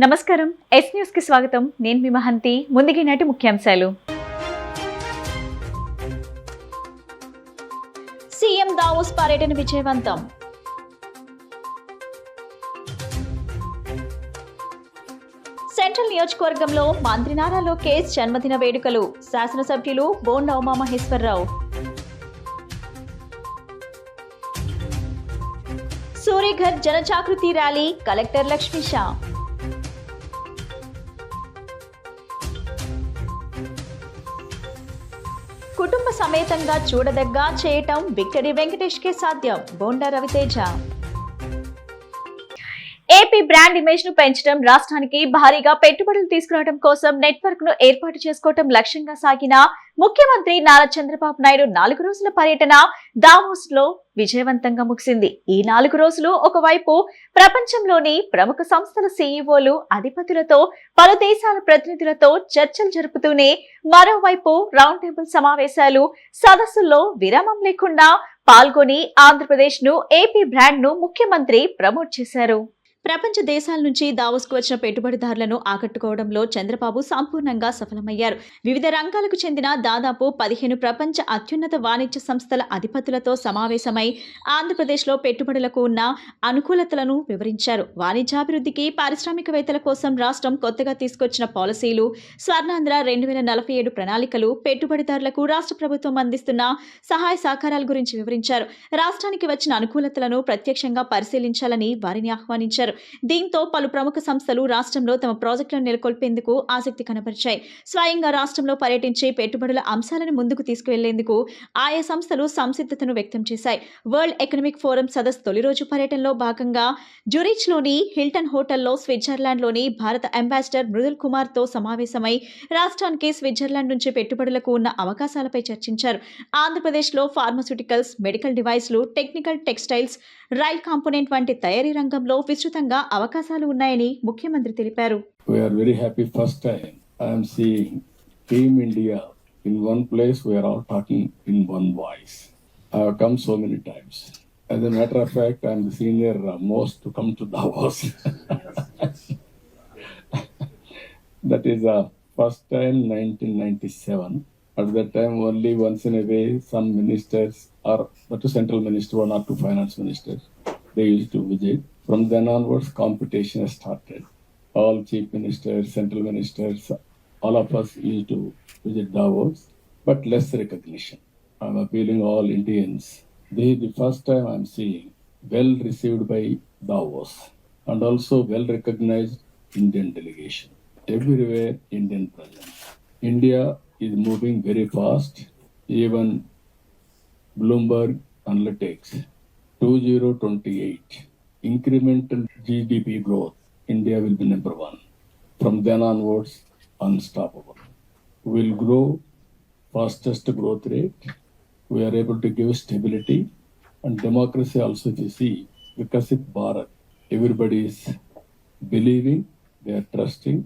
నమస్కారం yes news కి స్వాగతం. నేను మీ మహంతి. ముందుగా నాటి ముఖ్యాంశాలు. సీఎం దావోస్ పర్యటన విజయవంతం. సెంట్రల్ నియోజకవర్గంలో మంత్రి నారా లోకేష్ జన్మదిన వేడుకలు. శాసనసభ్యులు బోండా ఉమామహేశ్వరరావు. సూర్యఘర్ జనజాగృతి ర్యాలీ. కలెక్టర్ లక్ష్మీషా. కుటుంబ సమేతంగా చూడదగ్గా చేయటం విక్టరీ వెంకటేష్ కే సాధ్యం. Bonda Raviteja. AP brand image ను పెంచడం, రాష్ట్రానికి భారీగా పెట్టుబడులు తీసుకురావడం కోసం నెట్వర్క్ ను ఏర్పాటు చేసుకోవడం లక్ష్యంగా సాగిన ముఖ్యమంత్రి నారా చంద్రబాబు నాయుడు 4 రోజుల పర్యటన దావోస్ లో విజయవంతంగా ముగిసింది. ఈ 4 రోజులు ఒకవైపు ప్రపంచంలోని ప్రముఖ సంస్థల సీఈఓలు, అధిపతులతో, పలు దేశాల ప్రతినిధులతో చర్చలు జరుపుతూనే మరోవైపు రౌండ్ టేబుల్ సమావేశాలు, సదస్సుల్లో విరామం లేకుండా పాల్గొని ఆంధ్రప్రదేశ్ ను, ఏపీ బ్రాండ్ ను ముఖ్యమంత్రి ప్రమోట్ చేశారు. ప్రపంచ దేశాల నుంచి దావోస్కు వచ్చిన పెట్టుబడిదారులను ఆకట్టుకోవడంలో చంద్రబాబు సంపూర్ణంగా సఫలమయ్యారు. వివిధ రంగాలకు చెందిన దాదాపు 15 ప్రపంచ అత్యున్నత వాణిజ్య సంస్థల అధిపతులతో సమావేశమై ఆంధ్రప్రదేశ్లో పెట్టుబడులకు ఉన్న అనుకూలతలను వివరించారు. వాణిజ్యాభివృద్ధికి, పారిశ్రామికవేత్తల కోసం రాష్ట్రం కొత్తగా తీసుకొచ్చిన పాలసీలు, స్వర్ణాంధ్ర 2047 ప్రణాళికలు, పెట్టుబడిదారులకు రాష్ట్ర ప్రభుత్వం అందిస్తున్న సహాయ సహకారాల గురించి వివరించారు. రాష్ట్రానికి వచ్చిన అనుకూలతలను ప్రత్యక్షంగా పరిశీలించాలని వారిని ఆహ్వానించారు. దీంతో పలు ప్రముఖ సంస్థలు రాష్ట్రంలో తమ ప్రాజెక్టులను నెలకొల్పేందుకు ఆసక్తి కనబరిచాయి. స్వయంగా రాష్ట్రంలో పర్యటించి పెట్టుబడుల అంశాలను ముందుకు తీసుకువెళ్లేందుకు ఆయా సంస్థలు సంసిద్ధతను వ్యక్తం చేశాయి. వరల్డ్ ఎకనామిక్ ఫోరం సదస్సు తొలి రోజు పర్యటనలో భాగంగా జురిచ్లోని హిల్టన్ హోటల్లో స్విట్జర్లాండ్లోని భారత అంబాసిడర్ మృదుల్ కుమార్ తో సమావేశమై రాష్ట్రానికి స్విట్జర్లాండ్ నుంచి పెట్టుబడులకు ఉన్న అవకాశాలపై చర్చించారు. ఆంధ్రప్రదేశ్లో ఫార్మాస్యూటికల్స్, మెడికల్ డివైస్లు, టెక్నికల్ టెక్స్టైల్స్, రైల్ కాంపోనెంట్ వంటి తయారీ రంగంలో విస్తృతంగా అవకాశాలు ఉన్నాయని ముఖ్యమంత్రి తెలిపారు. We are very happy. First time I am seeing Team India in one place. We are all talking in one voice. I have come so many times. As a matter of fact, I am the senior most to come to Davos. That is first time 1997. At that time, only once in a way, some ministers or the central minister, one or two finance ministers, they used to visit. From then onwards, competition has started. All chief ministers, central ministers, all of us used to visit Davos, but less recognition. I'm appealing all Indians. This is the first time I'm seeing well received by Davos and also well recognized Indian delegation. Everywhere Indian presence. India is moving very fast. Even Bloomberg Analytics 2028 incremental GDP growth, India will be number 1. From then onwards, unstoppable. We will grow fastest growth rate. We are able to give stability and democracy also. If you see, Viksit Bharat, everybody is believing, they are trusting,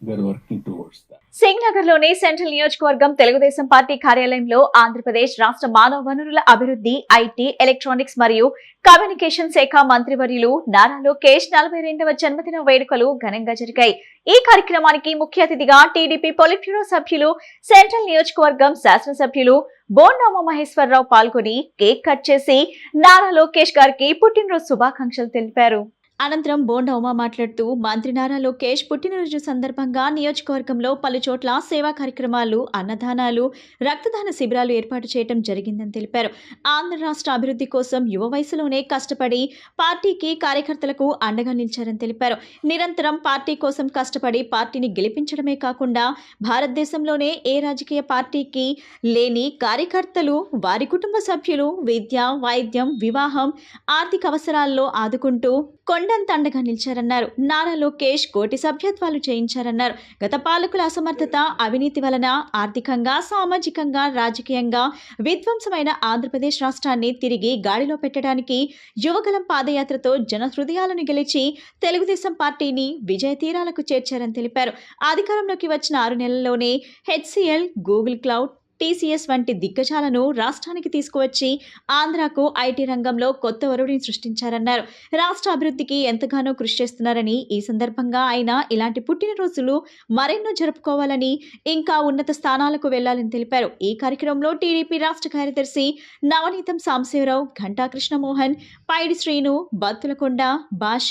they are working towards that. Singh Nagar లోని central నియోజకవర్గం Telugu Desam party కార్యాలయంలో ఆంధ్రప్రదేశ్ రాష్ట్ర మానవ వనరుల అభివృద్ధి, IT, electronics మరియు communication శాఖ మంత్రివర్యులు నారా లోకేష్ 42వ జన్మదిన వేడుకలు ఘనంగా జరిగాయి. ఈ కార్యక్రమానికి ముఖ్య అతిథిగా టీడీపీ పొలిట్ బ్యూరో సభ్యులు, సెంట్రల్ నియోజకవర్గం శాసనసభ్యులు బోండా ఉమామహేశ్వరరావు పాల్గొని కేక్ కట్ చేసి నారా లోకేష్ గారికి పుట్టినరోజు శుభాకాంక్షలు తెలిపారు. అనంతరం బోండా ఉమా మాట్లాడుతూ మంత్రి నారా లోకేష్ పుట్టినరోజు సందర్భంగా నియోజకవర్గంలో పలు చోట్ల సేవా కార్యక్రమాలు, అన్నదానాలు, రక్తదాన శిబిరాలు ఏర్పాటు చేయడం జరిగిందని తెలిపారు. ఆంధ్ర రాష్ట్ర అభివృద్ధి కోసం యువ వయసులోనే కష్టపడి పార్టీకి, కార్యకర్తలకు అండగా నిలిచారని తెలిపారు. నిరంతరం పార్టీ కోసం కష్టపడి పార్టీని గెలిపించడమే కాకుండా భారతదేశంలోనే ఏ రాజకీయ పార్టీకి లేని కార్యకర్తలు, వారి కుటుంబ సభ్యులు విద్య, వైద్యం, వివాహం, ఆర్థిక అవసరాల్లో ఆదుకుంటూ కొండంత అండగా నిలిచారన్నారు. నారా లోకేష్ కోటి సభ్యత్వాలు చేయించారన్నారు. గత పాలకుల అసమర్థత, అవినీతి వలన ఆర్థికంగా, సామాజికంగా, రాజకీయంగా విధ్వంసమైన ఆంధ్రప్రదేశ్ రాష్ట్రాన్ని తిరిగి గాడిలో పెట్టడానికి యువగలం పాదయాత్రతో జన హృదయాలను గెలిచి తెలుగుదేశం పార్టీని విజయ తీరాలకు చేర్చారని తెలిపారు. అధికారంలోకి వచ్చిన 6 నెలల్లోనే హెచ్సిఎల్, గూగుల్ క్లౌడ్, టీసీఎస్ వంటి దిగ్గజాలను రాష్ట్రానికి తీసుకువచ్చి ఆంధ్రాకు ఐటీ రంగంలో కొత్త ఒరవడిని సృష్టించారన్నారు. రాష్ట్ర అభివృద్ధికి ఎంతగానో కృషి చేస్తున్నారని, ఈ సందర్భంగా ఆయన ఇలాంటి పుట్టినరోజులు మరెన్నో జరుపుకోవాలని, ఇంకా ఉన్నత స్థానాలకు వెళ్లాలని తెలిపారు. ఈ కార్యక్రమంలో టీడీపీ రాష్ట్ర కార్యదర్శి నవనీతం సాంబశివరావు, ఘంటా కృష్ణమోహన్, పైడి శ్రీను, బత్తులకొండ, భాష,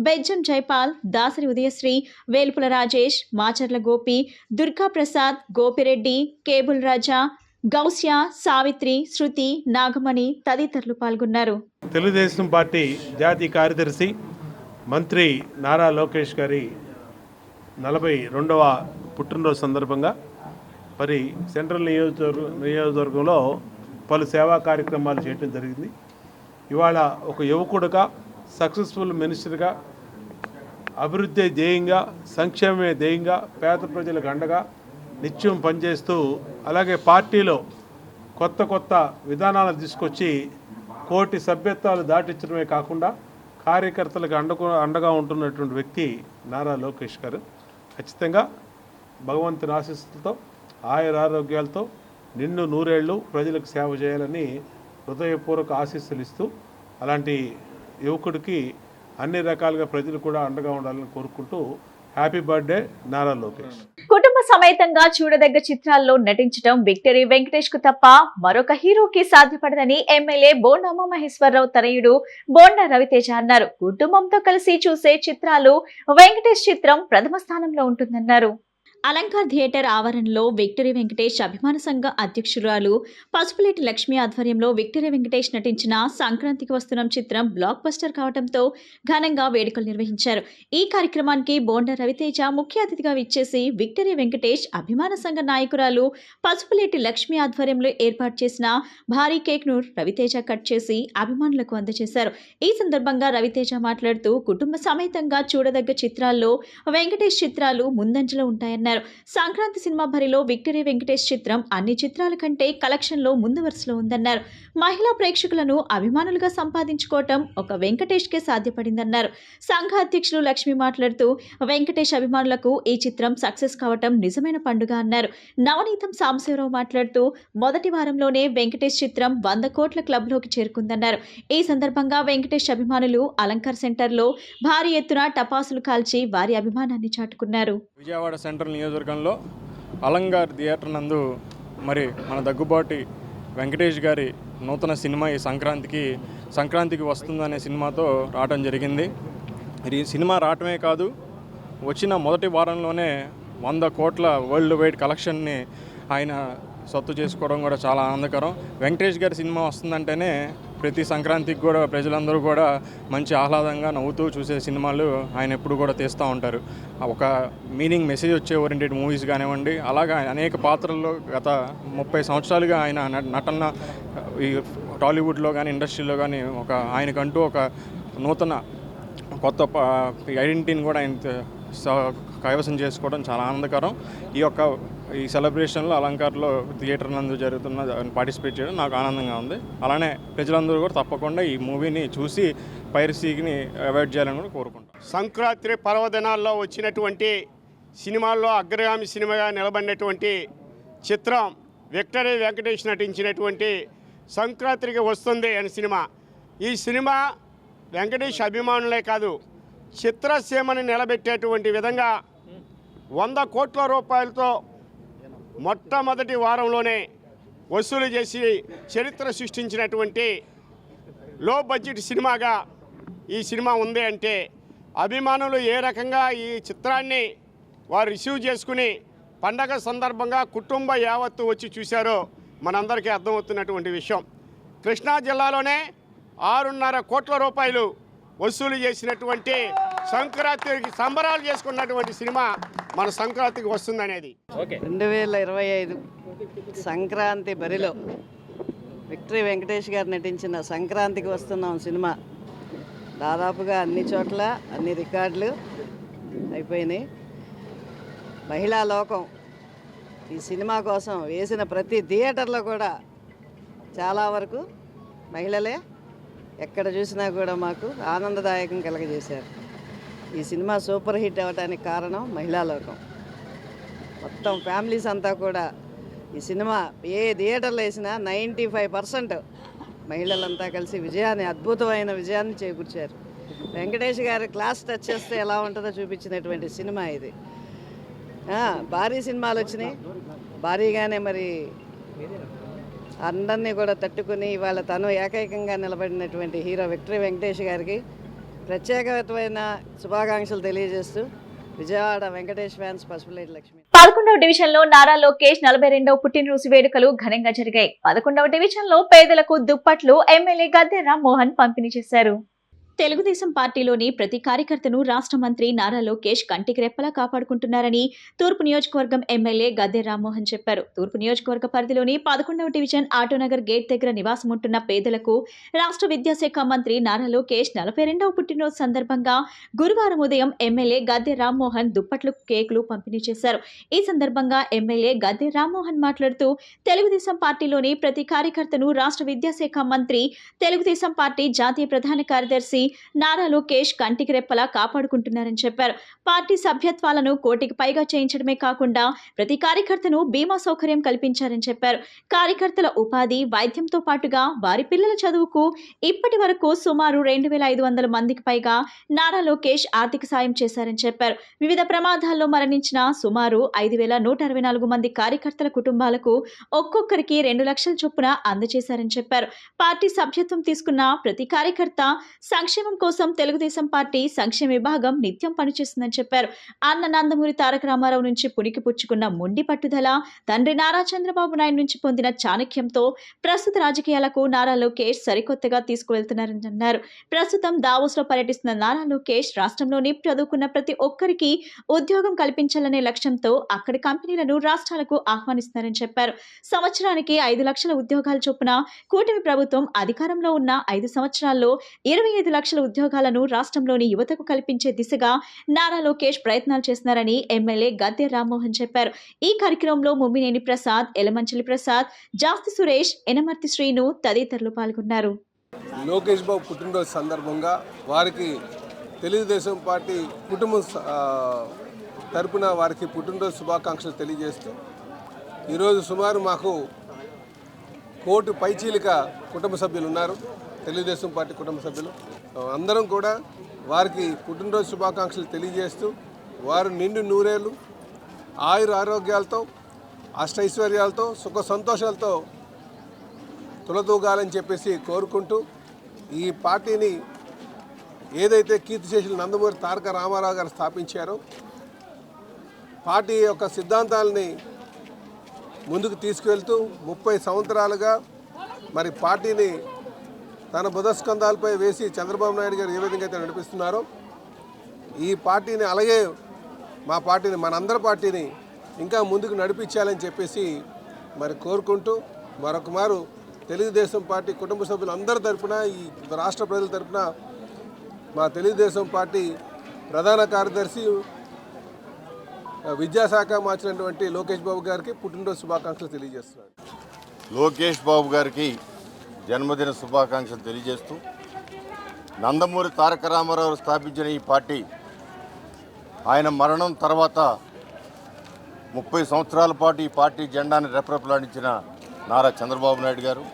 బెజ్జం జైపాల్, దాసరి ఉదయశ్రీ, వేల్పుల రాజేష్, మాచర్ల గోపి, దుర్గా ప్రసాద్, గోపిరెడ్డి, కేబుల్ రాజా, గౌస్య, సావిత్రి, శృతి, నాగమణి తదితరులు పాల్గొన్నారు. తెలుగుదేశం పార్టీ జాతీయ కార్యదర్శి మంత్రి నారా లోకేష్ గారి 42వ పుట్టినరోజు సందర్భంగా మరి సెంట్రల్ నియోజకవర్గంలో పలు సేవా కార్యక్రమాలు చేయడం జరిగింది. ఇవాళ ఒక యువకుడుగా, సక్సెస్ఫుల్ మినిస్టర్గా, అభివృద్ధి ధ్యేయంగా, సంక్షేమమే ధ్యేయంగా, పేద ప్రజలకు అండగా నిత్యం పనిచేస్తూ, అలాగే పార్టీలో కొత్త విధానాలు తీసుకొచ్చి కోటి సభ్యత్వాలు దాటించడమే కాకుండా కార్యకర్తలకు అండగా ఉంటున్నటువంటి వ్యక్తి నారా లోకేష్ గారు. ఖచ్చితంగా భగవంతుని ఆశీస్సులతో, ఆయురారోగ్యాలతో నిన్ను నూరేళ్లు ప్రజలకు సేవ చేయాలని హృదయపూర్వక ఆశీస్సులు ఇస్తూ, అలాంటి యువకుడికి అన్ని రకాలుగా ప్రజలు కూడా అండగా ఉండాలని కోరుకుంటూ హ్యాపీ బర్త్డే నారా లోకేష్. కుటుంబ సమేతంగా చూడదగ్గ చిత్రాల్లో నటించడం విక్టరీ వెంకటేష్ కు తప్ప మరొక హీరోకి సాధ్యపడదని ఎమ్మెల్యే బోండా ఉమామహేశ్వరరావు తనయుడు బోండా రవితేజ అన్నారు. కుటుంబంతో కలిసి చూసే చిత్రాలు వెంకటేష్ చిత్రం ప్రథమ స్థానంలో ఉంటుందన్నారు. అలంకార్ థియేటర్ ఆవరణలో విక్టరీ వెంకటేష్ అభిమాన సంఘ అధ్యక్షురాలు పసుపులేటి లక్ష్మి ఆధ్వర్యంలో విక్టరీ వెంకటేష్ నటించిన సంక్రాంతికి వస్తున్నాం చిత్రం బ్లాక్ బస్టర్ కావడంతో ఘనంగా వేడుకలు నిర్వహించారు. ఈ కార్యక్రమానికి బోండా రవితేజ ముఖ్య అతిథిగా విచ్చేసి విక్టరీ వెంకటేష్ అభిమాన సంఘ నాయకురాలు పసుపులేటి లక్ష్మి ఆధ్వర్యంలో ఏర్పాటు చేసిన భారీ కేక్ ను రవితేజ కట్ చేసి అభిమానులకు అందజేశారు. ఈ సందర్భంగా రవితేజ మాట్లాడుతూ కుటుంబ సమేతంగా చూడదగ్గ చిత్రాల్లో వెంకటేష్ చిత్రాలు ముందంజలో ఉంటాయన్నారు. సంక్రాంతి సినిమా భరిలో విక్టరీ వెంకటేష్ చిత్రం అన్ని చిత్రాల కంటే కలెక్షన్ లో ముందు వరుసలో ఉందన్నారు. మహిళా ప్రేక్షకులను అభిమానులుగా సంపాదించుకోవటం ఒక వెంకటేష్ కే సాధ్యపడిందన్నారు. సంఘ అధ్యక్షులు లక్ష్మి మాట్లాడుతూ వెంకటేష్ అభిమానులకు ఈ చిత్రం సక్సెస్ కావటం నిజమైన పండుగ అన్నారు. నవనీతం సాంబశివరావు మాట్లాడుతూ మొదటి వారంలోనే వెంకటేష్ చిత్రం 100 కోట్ల క్లబ్ లోకి చేరుకుందన్నారు. ఈ సందర్భంగా వెంకటేష్ అభిమానులు అలంకార్ సెంటర్ లో భారీ ఎత్తున టపాసులు కాల్చి వారి అభిమానాన్ని చాటుకున్నారు. విజయవాడ సెంట్రల్ నియోజకవర్గంలో అలంకార్ థియేటర్ నందు మరి మన దగ్గుబాటి వెంకటేష్ గారి నూతన సినిమా ఈ సంక్రాంతికి వస్తుందనే సినిమాతో రావడం జరిగింది. ఈ సినిమా రావటమే కాదు, వచ్చిన మొదటి వారంలోనే 100 కోట్ల వరల్డ్ వైడ్ కలెక్షన్ని ఆయన సొత్తు చేసుకోవడం కూడా చాలా ఆనందకరం. వెంకటేష్ గారి సినిమా వస్తుందంటేనే ప్రతి సంక్రాంతికి కూడా ప్రజలందరూ కూడా మంచి ఆహ్లాదంగా నవ్వుతూ చూసే సినిమాలు ఆయన ఎప్పుడు కూడా తీస్తూ ఉంటారు. ఒక మీనింగ్ మెసేజ్ వచ్చే ఓరియంటెడ్ మూవీస్ కానివ్వండి, అలాగా అనేక పాత్రల్లో గత 30 సంవత్సరాలుగా ఆయన నటన ఈ టాలీవుడ్లో కానీ ఇండస్ట్రీలో కానీ ఆయనకంటూ ఒక నూతన కొత్త ఐడెంటిటీని కూడా ఆయన కైవసం చేసుకోవడం చాలా ఆనందకరం. ఈ సెలబ్రేషన్లో అలంకార్లో థియేటర్ నందు జరుగుతున్న పార్టిసిపేట్ చేయడం నాకు ఆనందంగా ఉంది. అలానే ప్రజలందరూ కూడా తప్పకుండా ఈ మూవీని చూసి పైరసీని అవాయిడ్ చేయాలని కూడా కోరుకుంటాం. సంక్రాంతి పర్వదినాల్లో వచ్చినటువంటి సినిమాల్లో అగ్రగామి సినిమాగా నిలబడినటువంటి చిత్రం విక్టరీ వెంకటేష్ నటించినటువంటి సంక్రాంతికి వస్తుంది అనే సినిమా. ఈ సినిమా వెంకటేష్ అభిమానులే కాదు, చిత్రసీమని నిలబెట్టేటువంటి విధంగా 100 కోట్ల రూపాయలతో మొట్టమొదటి వారంలోనే వసూలు చేసి చరిత్ర సృష్టించినటువంటి లో బడ్జెట్ సినిమాగా ఈ సినిమా ఉంది అంటే అభిమానులు ఏ రకంగా ఈ చిత్రాన్ని వారు రిసీవ్ చేసుకుని పండగ సందర్భంగా కుటుంబ యావత్తు వచ్చి చూశారో మనందరికీ అర్థమవుతున్నటువంటి విషయం. కృష్ణా జిల్లాలోనే 6.5 కోట్ల రూపాయలు వసూలు చేసినటువంటి సంక్రాంతికి సంబరాలు చేసుకున్నటువంటి సినిమా మన సంక్రాంతికి వస్తుందనేది. 2025 సంక్రాంతి బరిలో విక్టరీ వెంకటేష్ గారు నటించిన సంక్రాంతికి వస్తున్నాం సినిమా దాదాపుగా అన్ని చోట్ల అన్ని రికార్డులు అయిపోయినాయి. మహిళా లోకం ఈ సినిమా కోసం వేసిన ప్రతి థియేటర్లో కూడా చాలా వరకు మహిళలే ఎక్కడ చూసినా కూడా మాకు ఆనందదాయకం కలగజేశారు. ఈ సినిమా సూపర్ హిట్ అవ్వడానికి కారణం మహిళా లోకం. మొత్తం ఫ్యామిలీస్ అంతా కూడా ఈ సినిమా ఏ థియేటర్లో వేసినా 95% మహిళలంతా కలిసి అద్భుతమైన విజయాన్ని చేకూర్చారు. వెంకటేష్ గారి క్లాస్ టచ్ చేస్తే ఎలా ఉంటుందో చూపించినటువంటి సినిమా ఇది. భారీ సినిమాలు వచ్చినాయి, భారీగానే మరి అందరినీ కూడా తట్టుకుని ఇవాళ తను ఏకైకంగా నిలబడినటువంటి హీరో విక్టరీ వెంకటేష్ గారికి ప్రత్యేకమైన శుభాకాంక్షలు తెలియజేస్తూ విజయవాడ వెంకటేష్ ఫ్యాన్స్ పసుపులేటి లక్ష్మి. 11వ డివిజన్ లో నారా లోకేష్ 42వ పుట్టినరోజు వేడుకలు ఘనంగా జరిగాయి. 11వ డివిజన్ లో పేదలకు దుప్పట్లు ఎమ్మెల్యే గద్దె రామ్మోహన్ పంపిణీ చేశారు. తెలుగుదేశం పార్టీలోని ప్రతి కార్యకర్తను రాష్ట్ర మంత్రి నారా లోకేష్ కంటికి రెప్పలా కాపాడుకుంటున్నారని తూర్పు నియోజకవర్గం ఎమ్మెల్యే గద్దె రామ్మోహన్ చెప్పారు. తూర్పు నియోజకవర్గ పరిధిలోని 11వ డివిజన్ ఆటోనగర్ గేట్ దగ్గర నివాసం ఉంటున్న పేదలకు రాష్ట్ర విద్యాశాఖ మంత్రి నారా లోకేష్ 42వ పుట్టినరోజు సందర్భంగా గురువారం ఉదయం ఎమ్మెల్యే గద్దె రామ్మోహన్ దుప్పట్లు, కేకులు పంపిణీ చేశారు. ఈ సందర్భంగా ఎమ్మెల్యే గద్దె రామ్మోహన్ మాట్లాడుతూ తెలుగుదేశం పార్టీలోని ప్రతి కార్యకర్తను రాష్ట్ర విద్యాశాఖ మంత్రి, తెలుగుదేశం పార్టీ జాతీయ ప్రధాన కార్యదర్శి నారా లోకేష్ కంటికి రెప్పలా కాపాడుకుంటున్నారని చెప్పారు. పార్టీ సభ్యత్వాలను 1 కోటికి పైగా చేయించడమే కాకుండా ప్రతి కార్యకర్తను బీమా సౌకర్యం కల్పించారని చెప్పారు. కార్యకర్తల ఉపాధి, వైద్యంతో పాటుగా వారి పిల్లల చదువుకు ఇప్పటి వరకు సుమారు 2500 మందికి పైగా నారా లోకేష్ ఆర్థిక సాయం చేశారని చెప్పారు. వివిధ ప్రమాదాల్లో మరణించిన సుమారు 5164 మంది కార్యకర్తల కుటుంబాలకు ఒక్కొక్కరికి 2 లక్షల చొప్పున అందజేశారని చెప్పారు. పార్టీ సభ్యత్వం తీసుకున్న ప్రతి కార్యకర్త సంక్షేమం కోసం తెలుగుదేశం పార్టీ సంక్షేమ విభాగం నిత్యం పనిచేస్తుందని చెప్పారు. అన్న నందమూరి తారక రామారావు నుంచి పుణికి పుచ్చుకున్న మొండి పట్టుదల, తండ్రి నారా చంద్రబాబు నాయుడు నుంచి పొందిన చాణక్యంతో ప్రస్తుత రాజకీయాలకు నారా లోకేష్ సరికొత్తగా తీసుకువెళ్తున్నారని అన్నారు. ప్రస్తుతం దావోస్ లో పర్యటిస్తున్న నారా లోకేష్ రాష్ట్రంలోని చదువుకున్న ప్రతి ఒక్కరికి ఉద్యోగం కల్పించాలనే లక్ష్యంతో అక్కడి కంపెనీలను రాష్ట్రాలకు ఆహ్వానిస్తున్నారని చెప్పారు. సంవత్సరానికి 5 లక్షల ఉద్యోగాల చొప్పున కూటమి ప్రభుత్వం అధికారంలో ఉన్న 5 సంవత్సరాల్లో 25 లక్షల ఉద్యోగాలను రాష్ట్రంలోని యువతకు కల్పించే దిశగా నారా లోకేష్ ప్రయత్నాలు చేస్తున్నారని ఎమ్మెల్యే గద్దె రామ్మోహన్ చెప్పారు. ఈ కార్యక్రమంలో ముమ్మినేని ప్రసాద్, ఎలమంచిలి ప్రసాద్, జాస్తి సురేష్, ఎనమర్తి శ్రీను తదితరులు పాల్గొన్నారు. లోకేష్ బాబు పుట్టినరోజు సందర్భంగా వారికి తెలుగుదేశం పార్టీ కుటుంబం తరపున వారికి పుట్టినరోజు శుభాకాంక్షలు తెలియజేస్తూ ఈరోజు సుమారు మాకు 1 కోటి పైచీలిక కుటుంబ సభ్యులు ఉన్నారు. తెలుగుదేశం పార్టీ కుటుంబ సభ్యులు అందరం కూడా వారికి పుట్టినరోజు శుభాకాంక్షలు తెలియజేస్తూ వారు నిండు నూరేళ్ళు ఆయుర ఆరోగ్యాలతో, అష్టైశ్వర్యాలతో, సుఖ సంతోషాలతో తులతూగాలని చెప్పేసి కోరుకుంటూ ఈ పార్టీని ఏదైతే కీర్తిశేషులు నందమూరి తారక రామారావు గారు స్థాపించారో పార్టీ యొక్క సిద్ధాంతాలని ముందుకు తీసుకువెళ్తూ 30 సంవత్సరాలుగా మరి పార్టీని తన బుధస్కంధాలపై వేసి చంద్రబాబు నాయుడు గారు ఏ విధంగా అయితే నడిపిస్తున్నారో ఈ పార్టీని అలాగే మా పార్టీని, మనందరి పార్టీని ఇంకా ముందుకు నడిపించాలని చెప్పేసి మరి కోరుకుంటూ మరొక మారు తెలుగుదేశం పార్టీ కుటుంబ సభ్యులు అందరి తరపున, ఈ రాష్ట్ర ప్రజల తరపున మా తెలుగుదేశం పార్టీ ప్రధాన కార్యదర్శి విద్యాశాఖ మార్చినటువంటి లోకేష్ బాబు గారికి పుట్టినరోజు శుభాకాంక్షలు తెలియజేస్తున్నారు. లోకేష్ బాబు గారికి జన్మదిన శుభాకాంక్షలు తెలియజేస్తూ నందమూరి తారక రామారావు స్థాపించిన ఈ పార్టీ ఆయన మరణం తర్వాత 30 సంవత్సరాల పాటు ఈ పార్టీ జెండాని రెపరెపలాడించిన నారా చంద్రబాబు నాయుడు గారు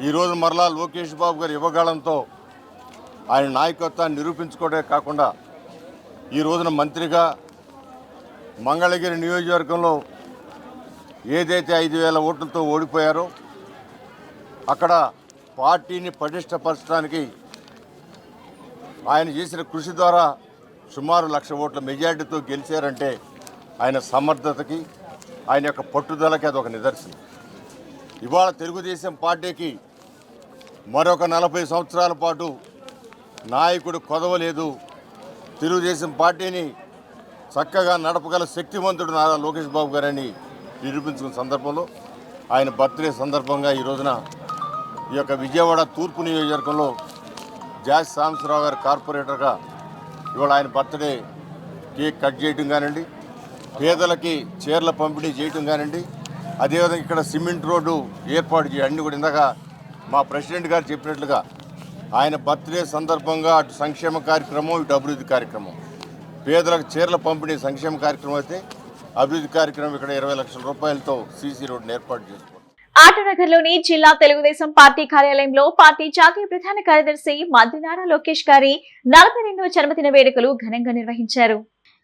ఈరోజు మరలా లోకేష్ బాబు గారి యువగాళంతో ఆయన నాయకత్వాన్ని నిరూపించుకోవడమే కాకుండా ఈ రోజున మంత్రిగా మంగళగిరి నియోజకవర్గంలో ఏదైతే 5,000 ఓట్లతో ఓడిపోయారో అక్కడ పార్టీని పటిష్టపరచడానికి ఆయన చేసిన కృషి ద్వారా సుమారు 1,00,000 ఓట్ల మెజార్టీతో గెలిచారంటే ఆయన సమర్థతకి, ఆయన యొక్క పట్టుదలకి అదొక నిదర్శనం. ఇవాళ తెలుగుదేశం పార్టీకి మరొక 40 సంవత్సరాల పాటు నాయకుడు కొదవలేదు. తెలుగుదేశం పార్టీని చక్కగా నడపగల శక్తివంతుడు నారా లోకేష్ బాబు గారని నిరూపించుకున్న సందర్భంలో ఆయన బర్త్డే సందర్భంగా ఈ రోజున ఈ యొక్క విజయవాడ తూర్పు నియోజకవర్గంలో జాస్ సాంబశివరావు గారు కార్పొరేటర్గా ఇవాళ ఆయన బర్త్డే కేక్ కట్ చేయడం కానివ్వండి, పేదలకి చీరల పంపిణీ చేయడం కానివ్వండి, అదేవిధంగా ఇక్కడ సిమెంట్ రోడ్డు ఏర్పాటు చేయ అన్ని కూడా ఇందాక మా ప్రెసిడెంట్ గారు చెప్పినట్లుగా ఆయన బర్త్డే సందర్భంగా అటు సంక్షేమ కార్యక్రమం, ఇటు అభివృద్ధి కార్యక్రమం, పేదలకు చీరల పంపిణీ సంక్షేమ కార్యక్రమం అయితే అభివృద్ధి కార్యక్రమం ఇక్కడ 20 లక్షల రూపాయలతో సీసీ రోడ్డును ఏర్పాటు చేసుకోండి. ఆటనగర్లోని జిల్లా తెలుగుదేశం పార్టీ కార్యాలయంలో పార్టీ జాతీయ ప్రధాన కార్యదర్శి మంత్రి నారా లోకేష్ గారి 42వ జన్మదిన వేడుకలు ఘనంగా నిర్వహించారు.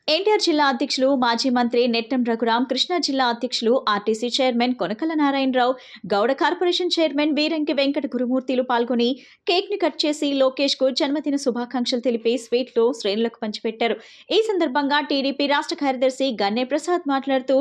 ఎన్టీఆర్ జిల్లా అధ్యక్షులు మాజీ మంత్రి నెట్టం రఘురాం, కృష్ణా జిల్లా అధ్యక్షులు RTC chairman Konakala Narayana Rao, Gouda corporation chairman Veeranki Venkata గురుమూర్తిలు పాల్గొని కేక్ ని కట్ చేసి లోకేష్ కు జన్మదిన శుభాకాంక్షలు తెలిపి స్వీట్లు శ్రేణులకు పంచిపెట్టారు. ఈ సందర్భంగా టీడీపీ రాష్ట్ర కార్యదర్శి గన్నే ప్రసాద్ మాట్లాడుతూ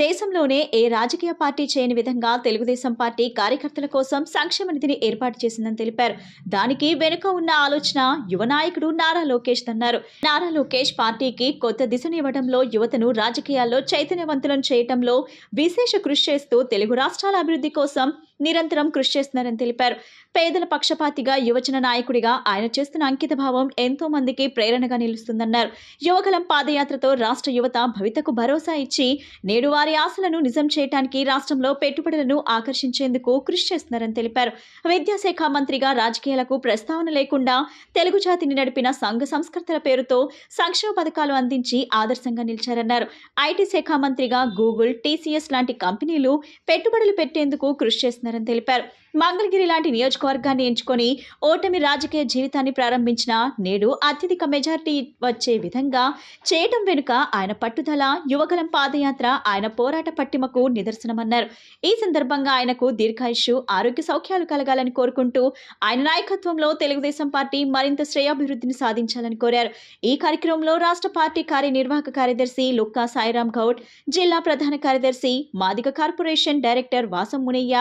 దేశంలోనే ఏ రాజకీయ పార్టీ చేయని విధంగా తెలుగుదేశం పార్టీ కార్యకర్తల కోసం సంక్షేమ నిధిని ఏర్పాటు చేసిందని తెలిపారు. దానికి వెనుక ఉన్న ఆలోచన యువ నాయకుడు నారా లోకేష్ అన్నారు. నారా లోకేష్ పార్టీకి కొత్త దిశనివ్వడంలో, యువతను రాజకీయాల్లో చైతన్యవంతులను చేయడంలో విశేష కృషి చేస్తూ తెలుగు రాష్ట్రాల అభివృద్ధి కోసం నిరంతరం కృషి చేస్తున్నారని తెలిపారు. పేదల పక్షపాతిగా, యువజన నాయకుడిగా ఆయన చేస్తున్న అంకిత భావం ఎంతో మందికి ప్రేరణగా నిలుస్తుందన్నారు. యువగలం పాదయాత్రతో రాష్ట్ర యువత భవితకు భరోసా ఇచ్చి నేడు వారి ఆశలను నిజం చేయడానికి రాష్ట్రంలో పెట్టుబడులను ఆకర్షించేందుకు కృషి చేస్తున్నారని తెలిపారు. విద్యాశాఖ మంత్రిగా రాజకీయాలకు ప్రస్తావన లేకుండా తెలుగు జాతిని నడిపిన సంఘ సంస్కర్తల పేరుతో సంక్షేమ పథకాలు అందించి ఆదర్శంగా నిలిచారన్నారు. ఐటీ శాఖ మంత్రిగా గూగుల్, టీసీఎస్ లాంటి కంపెనీలు పెట్టుబడులు పెట్టేందుకు కృషి చేస్తున్నారని తెలిపారు. మంగళగిరి లాంటి నియోజకవర్గాన్ని ఎంచుకొని ఓటమి రాజకీయ జీవితాన్ని ప్రారంభించిన నేడు అత్యధిక మెజారిటీ వచ్చే విధంగా చేయటం వెనుక ఆయన పట్టుదల, యువగలం పాదయాత్ర ఆయన పోరాట పట్టిమకు నిదర్శనమన్నారు. ఈ సందర్భంగా ఆయనకు దీర్ఘాయుష్యు, ఆరోగ్య సౌఖ్యాలు కలగాలని కోరుకుంటూ ఆయన నాయకత్వంలో తెలుగుదేశం పార్టీ మరింత శ్రేయాభివృద్ధిని సాధించాలని కోరారు. ఈ కార్యక్రమంలో రాష్ట్ర పార్టీ కార్యనిర్వాహక కార్యదర్శి లుక్కా సాయిరాం గౌడ్, జిల్లా ప్రధాన కార్యదర్శి, మాదిగ కార్పొరేషన్ డైరెక్టర్ వాసం మునయ్య,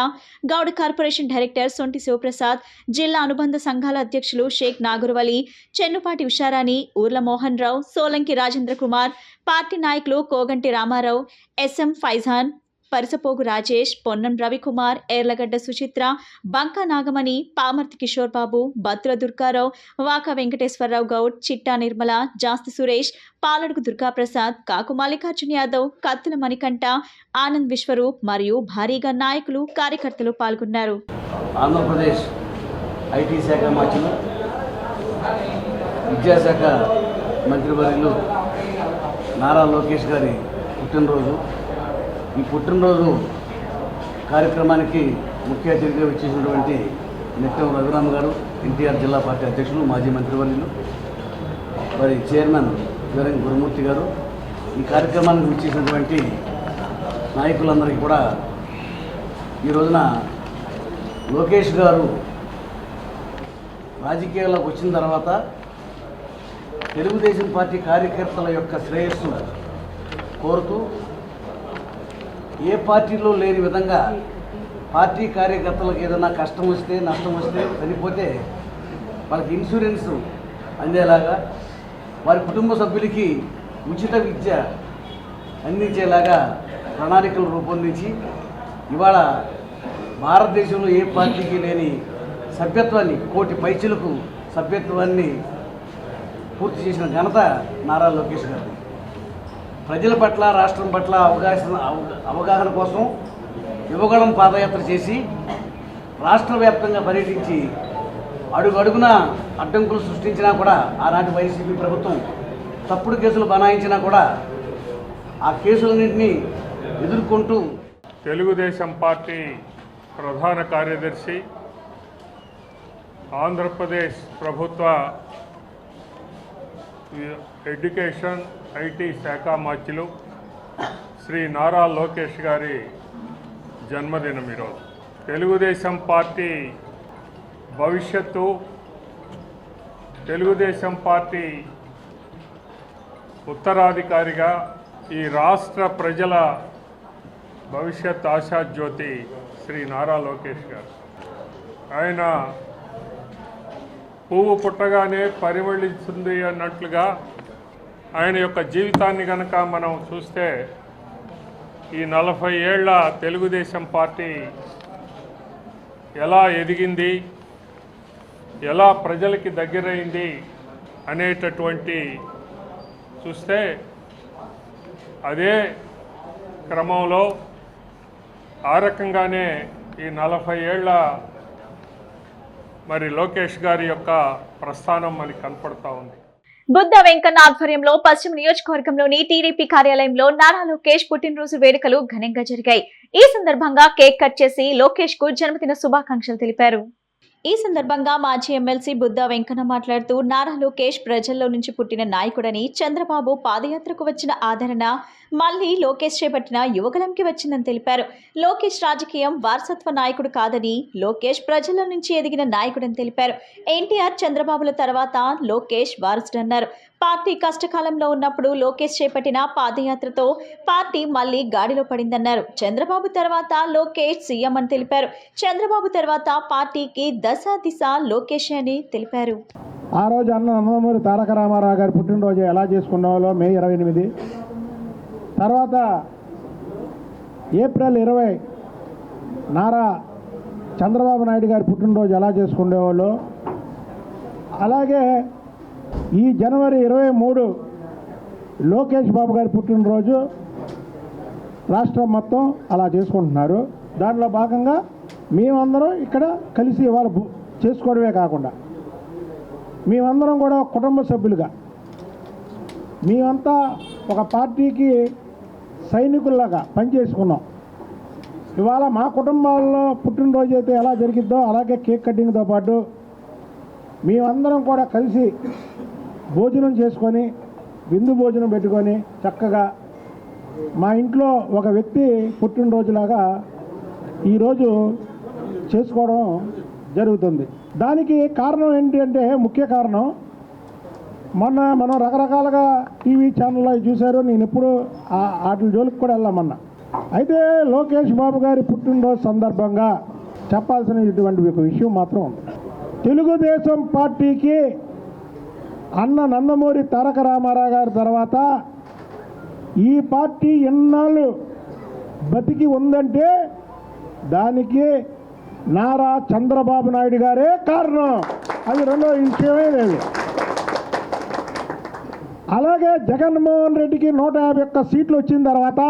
గౌడ కార్పొరేషన్ డైరెక్టర్ సొంటి శివప్రసాద్, జిల్లా అనుబంధ సంఘాల అధ్యక్షులు షేక్ నాగురువలి, చెన్నుపాటి ఉషారాణి, ఊర్ల మోహన్ రావు, సోలంకి రాజేంద్ర కుమార్, పార్టీ నాయకులు కోగంటి రామారావు, ఎస్ఎం ఫైజాన్, పరిసపోగు రాజేష్, పొన్నం రవికుమార్, ఏర్లగడ్డ సుచిత్ర, బంకా నాగమణి, పామర్తి కిషోర్ బాబు, బత్తుల దుర్గారావు, వాకా వెంకటేశ్వరరావు గౌడ్, చిట్టా నిర్మల, జాస్తి సురేష్, పాలడుగు దుర్గాప్రసాద్, కాకు మల్లికార్జున యాదవ్, కత్తుల మణికంఠ, ఆనంద్ విశ్వరూప్ మరియు భారీగా నాయకులు, కార్యకర్తలు పాల్గొన్నారు. ఆంధ్రప్రదేశ్ ఐటీ శాఖ మంత్రులు, విద్యాశాఖ మంత్రివర్యులు నారా లోకేష్ గారి పుట్టినరోజు. ఈ పుట్టినరోజు కార్యక్రమానికి ముఖ్య అతిథిగా వచ్చేసినటువంటి నెట్టం రఘురామ్ గారు, ఎన్టీఆర్ జిల్లా పార్టీ అధ్యక్షులు, మాజీ మంత్రివర్యులు, మరి చైర్మన్ వీరంగి గురుమూర్తి గారు, ఈ కార్యక్రమానికి వచ్చేసినటువంటి నాయకులందరికీ కూడా ఈ రోజున లోకేష్ గారు రాజకీయాల్లోకి వచ్చిన తర్వాత తెలుగుదేశం పార్టీ కార్యకర్తల యొక్క శ్రేయస్సు కోరుతూ ఏ పార్టీలో లేని విధంగా పార్టీ కార్యకర్తలకు ఏదైనా కష్టం వస్తే, నష్టం వస్తే, చనిపోతే వాళ్ళకి ఇన్సూరెన్స్ అందేలాగా, వారి కుటుంబ సభ్యులకి ఉచిత విద్య అందించేలాగా ప్రణాళికలు రూపొందించి ఇవాళ భారతదేశంలో ఏ పార్టీకి లేని సభ్యత్వాన్ని, 1 కోటి పైచలకు సభ్యత్వాన్ని పూర్తి చేసిన ఘనత నారా లోకేష్ గారు. ప్రజల పట్ల, రాష్ట్రం పట్ల అవగాహన కోసం యువగళం పాదయాత్ర చేసి రాష్ట్ర వ్యాప్తంగా పర్యటించి అడుగడుగున అడ్డంకులు సృష్టించినా కూడా, ఆనాటి వైసీపీ ప్రభుత్వం తప్పుడు కేసులు బనాయించినా కూడా ఆ కేసులన్నింటినీ ఎదుర్కొంటూ తెలుగుదేశం పార్టీ ప్రధాన కార్యదర్శి, ఆంధ్రప్రదేశ్ ప్రభుత్వ ఎడ్యుకేషన్ ఐటీ శాఖ మంత్రులు శ్రీ నారా లోకేష్ గారి జన్మదినం ఈరోజు. తెలుగుదేశం పార్టీ భవిష్యత్తు, తెలుగుదేశం పార్టీ ఉత్తరాధికారిగా ఈ రాష్ట్ర ప్రజల భవిష్యత్ ఆశాజ్యోతి శ్రీ నారా లోకేష్ గారు. ఆయన పువ్వు పుట్టగానే పరిమళిస్తుంది అన్నట్లుగా ఆయన యొక్క జీవితాన్ని కనుక మనం చూస్తే ఈ 40 ఏళ్ల తెలుగుదేశం పార్టీ ఎలా ఎదిగింది, ఎలా ప్రజలకి దగ్గరైంది అనేటటువంటి చూస్తే అదే క్రమంలో ఆ రకంగానే ఈ 40 ఏళ్ల మరి లోకేష్ గారి యొక్క ప్రస్థానం మనకి కనపడతా ఉంది. బుద్ధ వెంకన్న ఆధ్వర్యంలో పశ్చిమ నియోజకవర్గంలోని టీడీపీ కార్యాలయంలో నారా లోకేష్ పుట్టినరోజు వేడుకలు ఘనంగా జరిగాయి. ఈ సందర్భంగా కేక్ కట్ చేసి లోకేష్ కు జన్మదిన శుభాకాంక్షలు తెలిపారు. ఈ సందర్భంగా మాజీ ఎమ్మెల్సీ బుద్ధ వెంకన్న మాట్లాడుతూ నారా లోకేష్ ప్రజల్లో నుంచి పుట్టిన నాయకుడని, చంద్రబాబు పాదయాత్రకు వచ్చిన ఆదరణ మళ్లీ లోకేష్ చేపట్టిన యువగలంకి వచ్చిందని తెలిపారు. లోకేష్ రాజకీయం వారసత్వ నాయకుడు కాదని, లోకేష్ ప్రజల నుంచి ఎదిగిన నాయకుడని తెలిపారు. ఎన్టీఆర్, చంద్రబాబుల తర్వాత లోకేష్ వారసుడన్నారు. పార్టీ కష్టకాలంలో ఉన్నప్పుడు లోకేష్ చేపట్టిన పాదయాత్రతో పార్టీ మళ్లీ గాడిలో పడిందన్నారు. చంద్రబాబు తర్వాత లోకేష్ సీఎం అని తెలిపారు. చంద్రబాబు తర్వాత పార్టీకి దశ దిశ లోకేష్ అని తెలిపారు. ఆ రోజు నందమూరి తారక రామారావు గారి పుట్టినరోజు ఎలా చేసుకున్నాలో మే 28, తర్వాత ఏప్రిల్ 20 నారా చంద్రబాబు నాయుడు గారి పుట్టినరోజు ఎలా చేసుకునేవాళ్ళు, అలాగే ఈ జనవరి 23 లోకేష్ బాబు గారి పుట్టినరోజు రాష్ట్రం మొత్తం అలా చేసుకుంటున్నారు. దానిలో భాగంగా మేమందరం ఇక్కడ కలిసి ఇవాళ చేసుకోవడమే కాకుండా మేమందరం కూడా కుటుంబ సభ్యులుగా మేమంతా ఒక పార్టీకి సైనికుల్లాగా పనిచేసుకున్నాం. ఇవాళ మా కుటుంబాల్లో పుట్టినరోజు అయితే ఎలా జరిగిద్దో అలాగే కేక్ కటింగ్తో పాటు మేమందరం కూడా కలిసి భోజనం చేసుకొని విందు భోజనం పెట్టుకొని చక్కగా మా ఇంట్లో ఒక వ్యక్తి పుట్టినరోజులాగా ఈరోజు చేసుకోవడం జరుగుతుంది. దానికి కారణం ఏంటి అంటే, ముఖ్య కారణం మనం రకరకాలుగా టీవీ ఛానల్లో చూశారు. నేను ఎప్పుడు వాటి జోలికి కూడా వెళ్ళామన్నా. అయితే లోకేష్ బాబు గారి పుట్టినరోజు సందర్భంగా చెప్పాల్సినటువంటి ఒక విషయం మాత్రం ఉంది. తెలుగుదేశం పార్టీకి అన్న నందమూరి తారక రామారావు గారి తర్వాత ఈ పార్టీ ఎన్నాళ్ళు బతికి ఉందంటే దానికి నారా చంద్రబాబు నాయుడు గారే కారణం. అది రెండో విషయమే లేదు. అలాగే జగన్మోహన్ రెడ్డికి 151 సీట్లు వచ్చిన తర్వాత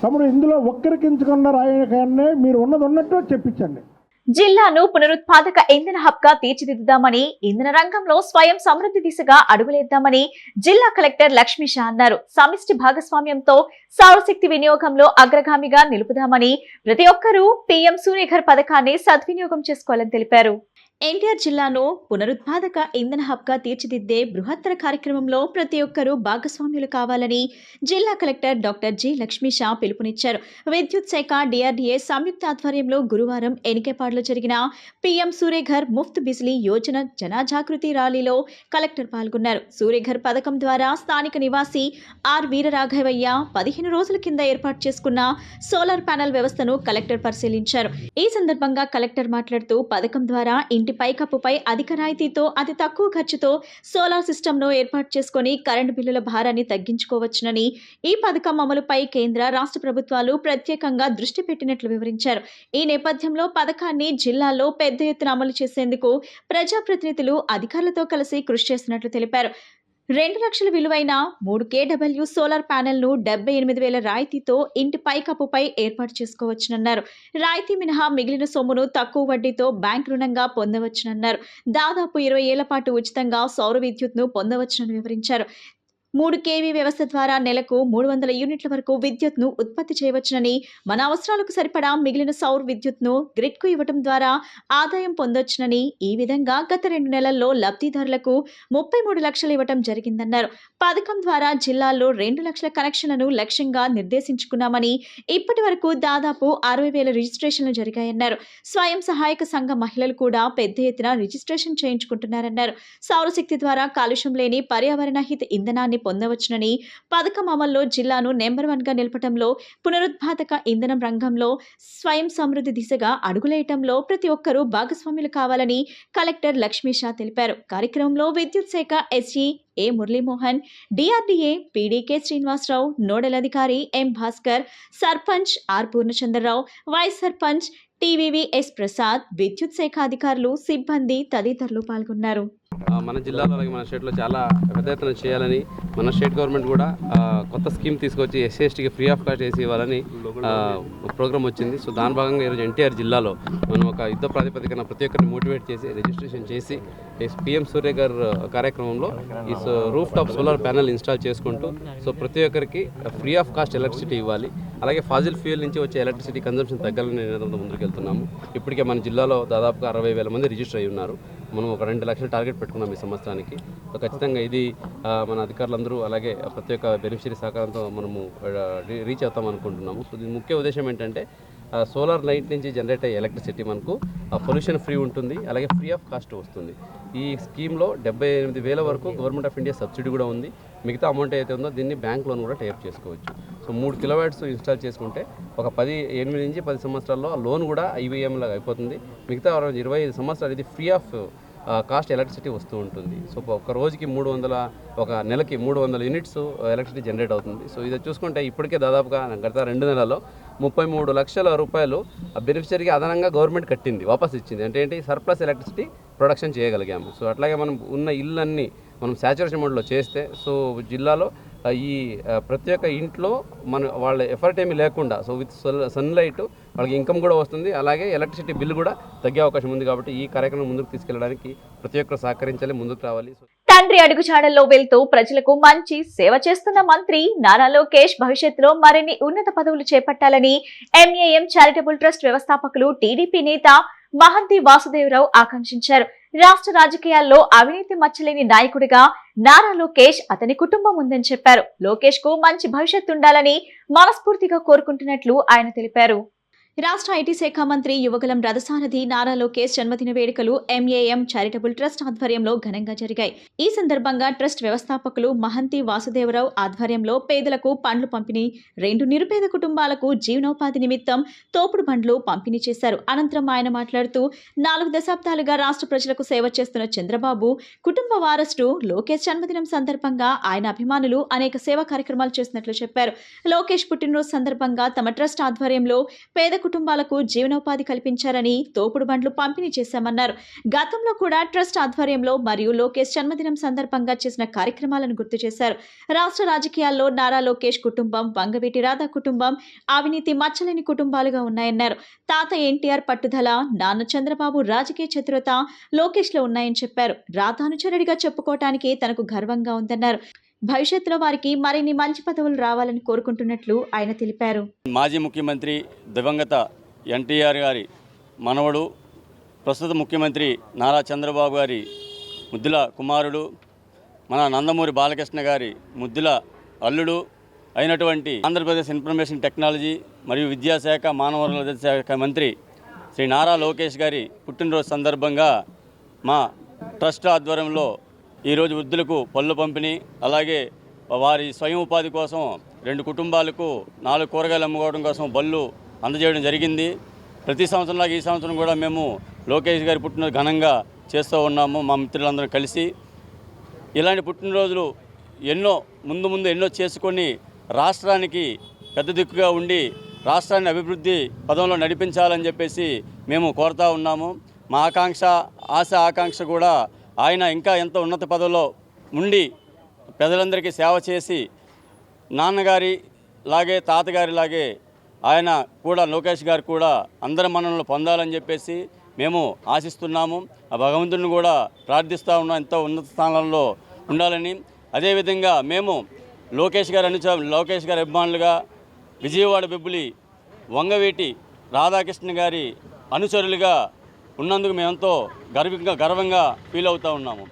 తమ్ముడు ఇందులో ఒక్కరికించకుండా రాయకండి, మీరు ఉన్నది ఉన్నట్టు చెప్పించండి. జిల్లాను పునరుత్పాదక ఇంధన హబ్ గా తీర్చిదిద్దుదామని, ఇంధన రంగంలో స్వయం సమృద్ధి దిశగా అడుగులేద్దామని జిల్లా కలెక్టర్ లక్ష్మీషా అన్నారు. సమిష్టి భాగస్వామ్యంతో సౌరశక్తి వినియోగంలో అగ్రగామిగా నిలుపుదామని, ప్రతి ఒక్కరూ పీఎం సూర్యఘర్ పథకాన్ని సద్వినియోగం చేసుకోవాలని తెలిపారు. ఎన్టీఆర్ జిల్లాను పునరుత్పాదక ఇంధన హబ్ గా తీర్చిదిద్దే బృహత్తర కార్యక్రమంలో ప్రతి ఒక్కరూ భాగస్వామ్యులు కావాలని జిల్లా కలెక్టర్ డాక్టర్ జి లక్ష్మీషా పిలుపునిచ్చారు. విద్యుత్ శాఖ, డిఆర్డీఏ సంయుక్త ఆధ్వర్యంలో గురువారం ఎనికేపాడులో జరిగిన పీఎం సూర్యఘర్ ముఫ్త్ బిజ్లీ యోజన జనజాగృతి ర్యాలీలో కలెక్టర్ పాల్గొన్నారు. సూర్యఘర్ పథకం ద్వారా స్థానిక నివాసి ఆర్ వీరరాఘవయ్య 15 రోజుల కింద ఏర్పాటు చేసుకున్న సోలార్ ప్యానెల్ వ్యవస్థను కలెక్టర్ పరిశీలించారు. ఈ సందర్భంగా కలెక్టర్ మాట్లాడుతూ, పథకం ద్వారా ఇంటి పైకప్పుపై అధిక రాయితీతో అతి తక్కువ ఖర్చుతో సోలార్ సిస్టమ్ను ఏర్పాటు చేసుకుని కరెంటు బిల్లుల భారాన్ని తగ్గించుకోవచ్చునని, ఈ పథకం అమలుపై కేంద్ర, రాష్ట్ర ప్రభుత్వాలు ప్రత్యేకంగా దృష్టి పెట్టినట్లు వివరించారు. ఈ నేపథ్యంలో పథకాన్ని జిల్లాలో పెద్ద ఎత్తున అమలు చేసేందుకు ప్రజాప్రతినిధులు అధికారులతో కలిసి కృషి చేస్తున్నట్లు తెలిపారు. 2 లక్షల విలువైన 3 kW సోలార్ ప్యానెల్ ను 78,000 రాయితీతో ఇంటి పైకప్పుపై ఏర్పాటు చేసుకోవచ్చునన్నారు. రాయితీ మినహా మిగిలిన సొమ్మును తక్కువ వడ్డీతో బ్యాంక్ రుణంగా పొందవచ్చునన్నారు. దాదాపు 20 ఏళ్ల పాటు ఉచితంగా సౌర విద్యుత్ను పొందవచ్చునని వివరించారు. 3 kV వ్యవస్థ ద్వారా నెలకు 300 యూనిట్ల వరకు విద్యుత్ను ఉత్పత్తి చేయవచ్చునని, మన అవసరాలకు సరిపడా మిగిలిన సౌర విద్యుత్ను గ్రిడ్కు ఇవ్వడం ద్వారా ఆదాయం పొందొచ్చునని, ఈ విధంగా గత 2 నెలల్లో లబ్ధిదారులకు 33 లక్షలు ఇవ్వడం జరిగిందన్నారు. పథకం ద్వారా జిల్లాలో 2 లక్షల కనెక్షన్లను లక్ష్యంగా నిర్దేశించుకున్నామని, ఇప్పటి వరకు దాదాపు 60,000 రిజిస్ట్రేషన్లు జరిగాయన్నారు. స్వయం సహాయక సంఘ మహిళలు కూడా పెద్ద ఎత్తున రిజిస్ట్రేషన్ చేయించుకుంటున్నారన్నారు. సౌరశక్తి ద్వారా కాలుష్యం లేని పర్యావరణ హిత ఇంధనాన్ని పొందవచ్చునని, పథకం అమల్లో జిల్లాను నెంబర్ 1 గా నిలపడంలో, పునరుత్పాదక ఇంధనం రంగంలో స్వయం సమృద్ధి దిశగా అడుగులేయటంలో ప్రతి ఒక్కరూ భాగస్వాములు కావాలని కలెక్టర్ లక్ష్మీషా తెలిపారు. కార్యక్రమంలో విద్యుత్ శాఖ SG A Murali Mohan, DRDA PD K Srinivasa Rao, nodal అధికారి M Bhaskar, sarpanch R Purnachandra Rao, vice sarpanch TVV S Prasad, విద్యుత్ శాఖ అధికారులు, సిబ్బంది తదితరులు పాల్గొన్నారు. మన జిల్లాలో అలాగే మన స్టేట్లో చాలా పెద్ద ఎత్తున చేయాలని మన స్టేట్ గవర్నమెంట్ కూడా కొత్త స్కీమ్ తీసుకొచ్చి ఎస్సీ ఎస్టీకి ఫ్రీ ఆఫ్ కాస్ట్ ఏసీ ఇవ్వాలని ప్రోగ్రామ్ వచ్చింది. సో దాని భాగంగా ఈరోజు ఎన్టీఆర్ జిల్లాలో మనం ఒక యుద్ధ ప్రాతిపదికన ప్రతి ఒక్కరిని మోటివేట్ చేసి రిజిస్ట్రేషన్ చేసి పిఎం సూర్య గారు కార్యక్రమంలో ఈ roof top solar panel install చేసుకుంటూ సో ప్రతి ఒక్కరికి ఫ్రీ ఆఫ్ కాస్ట్ ఎలక్ట్రిసిటీ ఇవ్వాలి. అలాగే ఫాజిల్ ఫ్యూయల్ నుంచి వచ్చే ఎలక్ట్రిసిటీ కన్జంప్షన్ తగ్గాలని నినాదంతో ముందుకు వెళ్తున్నాము. ఇప్పటికే మన జిల్లాలో దాదాపుగా 60,000 మంది రిజిస్టర్ అయి ఉన్నారు. మనం ఒక 2 లక్షల టార్గెట్ పెట్టుకున్నాం ఈ సంవత్సరానికి. సో ఖచ్చితంగా ఇది మన అధికారులందరూ అలాగే ప్రతి ఒక్క బెనిఫిషరీ సహకారంతో మనము రీచ్ అవుతాం అనుకుంటున్నాము. సో దీని ముఖ్య ఉద్దేశం ఏంటంటే సోలార్ లైట్ నుంచి జనరేట్ అయ్యే ఎలక్ట్రిసిటీ మనకు పొల్యూషన్ ఫ్రీ ఉంటుంది, అలాగే ఫ్రీ ఆఫ్ కాస్ట్ వస్తుంది. ఈ స్కీమ్లో 78,000 వరకు గవర్నమెంట్ ఆఫ్ ఇండియా సబ్సిడీ కూడా ఉంది. మిగతా అమౌంట్ ఏదైతే ఉందో దీన్ని బ్యాంక్ లోన్ కూడా టైప్ చేసుకోవచ్చు. సో 3 కిలోవాట్స్ ఇన్స్టాల్ చేసుకుంటే ఒక 8 నుంచి 10 సంవత్సరాల్లో ఆ లోన్ కూడా IVM లాగా అయిపోతుంది. మిగతా 25 సంవత్సరాలు ఇది ఫ్రీ ఆఫ్ కాస్ట్ ఎలక్ట్రిసిటీ వస్తూ ఉంటుంది. సో ఒక రోజుకి 300 ఒక నెలకి 300 యూనిట్స్ ఎలక్ట్రిసిటీ జనరేట్ అవుతుంది. సో ఇది చూసుకుంటే ఇప్పటికే దాదాపుగా గత 2 నెలల్లో 33 లక్షల రూపాయలు ఆ బెనిఫిషరీకి అదనంగా గవర్నమెంట్ కట్టింది, వాపస్ ఇచ్చింది. అంటే ఏంటి, సర్ప్లస్ ఎలక్ట్రిసిటీ ప్రొడక్షన్ చేయగలిగాము. సో అట్లాగే మనం ఉన్న ఇళ్ళన్నీ మనం శాచురేషన్ మోడ్లో చేస్తే సో జిల్లాలో ఈ ప్రతి ఒక్క ఇంట్లో వాళ్ళ ఎఫర్ట్ ఏమీ లేకుండా సో విత్ సన్లైట్ వాళ్ళకి ఇన్కమ్ కూడా వస్తుంది, అలాగే ఎలక్ట్రిసిటీ బిల్లు కూడా తగ్గే అవకాశం ఉంది. కాబట్టి ఈ కార్యక్రమం ముందుకు తీసుకెళ్ళడానికి ప్రతి ఒక్కరు సహకరించాలి, ముందుకు రావాలి. తండ్రి అడుగుజాడల్లో వెళ్తూ ప్రజలకు మంచి సేవ చేస్తున్న మంత్రి నారా లోకేష్ భవిష్యత్తులో మరిన్ని ఉన్నత పదవులు చేపట్టాలని MAM చారిటబుల్ ట్రస్ట్ వ్యవస్థాపకులు టీడీపీ నేత మహంతి వాసుదేవరావు ఆకాంక్షించారు. రాష్ట్ర రాజకీయాల్లో అవినీతి మచ్చలేని నాయకుడిగా నారా లోకేష్, అతని కుటుంబం ఉందని చెప్పారు. లోకేష్ కు మంచి భవిష్యత్తు ఉండాలని మనస్ఫూర్తిగా కోరుకుంటున్నట్లు ఆయన తెలిపారు. రాష్ట్ర ఐటీ శాఖ మంత్రి యువగలం రథసారథి నారా లోకేష్ జన్మదిన వేడుకలు MAM చారిటబుల్ ట్రస్ట్ ఆధ్వర్యంలో ఘనంగా జరిగాయి. ఈ సందర్భంగా ట్రస్ట్ వ్యవస్థాపకులు మహంతి వాసుదేవరావు ఆధ్వర్యంలో పేదలకు పండ్లు పంపిణీ, 2 నిరుపేద కుటుంబాలకు జీవనోపాధి నిమిత్తం తోపుడు బండ్లు పంపిణీ చేశారు. అనంతరం ఆయన మాట్లాడుతూ 4 దశాబ్దాలుగా రాష్ట్ర ప్రజలకు సేవ చేస్తున్న చంద్రబాబు కుటుంబ వారసుడు లోకేష్ జన్మదినం సందర్భంగా ఆయన అభిమానులు అనేక సేవా కార్యక్రమాలు చేస్తున్నట్లు చెప్పారు. లోకేష్ పుట్టినరోజు సందర్భంగా తమ ట్రస్ట్ ఆధ్వర్యంలో పేద కుటుంబాలకు జీవనోపాధి కల్పించారని తోపుడు బండ్లు పంపిణీ చేశామన్నారు. గతంలో కూడా ట్రస్ట్ ఆధ్వర్యంలో మరియు లోకేష్ జన్మదినం సందర్భంగా చేసిన కార్యక్రమాలను గుర్తు చేశారు. రాష్ట్ర రాజకీయాల్లో నారా లోకేష్ కుటుంబం, వంగవీటి రాధా కుటుంబం అవినీతి మచ్చలేని కుటుంబాలుగా ఉన్నాయన్నారు. తాత ఎన్టీఆర్ పట్టుదల, నాన్న చంద్రబాబు రాజకీయ చతురత లోకేష్ లో ఉన్నాయని చెప్పారు. రాధానుచరుడిగా చెప్పుకోవటానికి తనకు గర్వంగా ఉందన్నారు. భవిష్యత్తులో వారికి మరిన్ని మంచి పదవులు రావాలని కోరుకుంటున్నట్లు ఆయన తెలిపారు. మాజీ ముఖ్యమంత్రి దివంగత ఎన్టీఆర్ గారి మనవడు, ప్రస్తుత ముఖ్యమంత్రి నారా చంద్రబాబు గారి ముద్దుల కుమారుడు, మన నందమూరి బాలకృష్ణ గారి ముద్దుల అల్లుడు అయినటువంటి ఆంధ్రప్రదేశ్ ఇన్ఫర్మేషన్ టెక్నాలజీ మరియు విద్యాశాఖ, మానవ వనరుల శాఖ మంత్రి శ్రీ నారా లోకేష్ గారి పుట్టినరోజు సందర్భంగా మా ట్రస్ట్ ఆధ్వర్యంలో ఈరోజు వృద్ధులకు పళ్ళు పంపిణీ, అలాగే వారి స్వయం ఉపాధి కోసం 2 కుటుంబాలకు 4 కూరగాయలు అమ్ముకోవడం కోసం బళ్ళు అందజేయడం జరిగింది. ప్రతి సంవత్సరంలాగా ఈ సంవత్సరం కూడా మేము లోకేష్ గారి పుట్టినరోజు ఘనంగా చేస్తూ ఉన్నాము మా మిత్రులందరం కలిసి. ఇలాంటి పుట్టినరోజులు ముందు ఎన్నో చేసుకొని రాష్ట్రానికి పెద్ద దిక్కుగా ఉండి రాష్ట్రాన్ని అభివృద్ధి పదంలో నడిపించాలని చెప్పేసి మేము కోరుతూ ఉన్నాము. మా ఆకాంక్ష కూడా ఆయన ఇంకా ఎంత ఉన్నత పదవిలో ఉండి ప్రజలందరికీ సేవ చేసి నాన్నగారి లాగే తాతగారి లాగే ఆయన కూడా లోకేష్ గారు కూడా అందరి మన్ననలు పొందాలని చెప్పేసి మేము ఆశిస్తున్నాము. ఆ భగవంతుడిని కూడా ప్రార్థిస్తూ ఉన్నాం ఎంతో ఉన్నత స్థానంలో ఉండాలని. అదేవిధంగా మేము లోకేష్ గారి అభిమానులుగా విజయవాడ బిబ్బులి వంగవీటి రాధాకృష్ణ గారి అనుచరులుగా ఉన్నందుకు మేమెంతో గర్వంగా ఫీల్ అవుతా ఉన్నాము.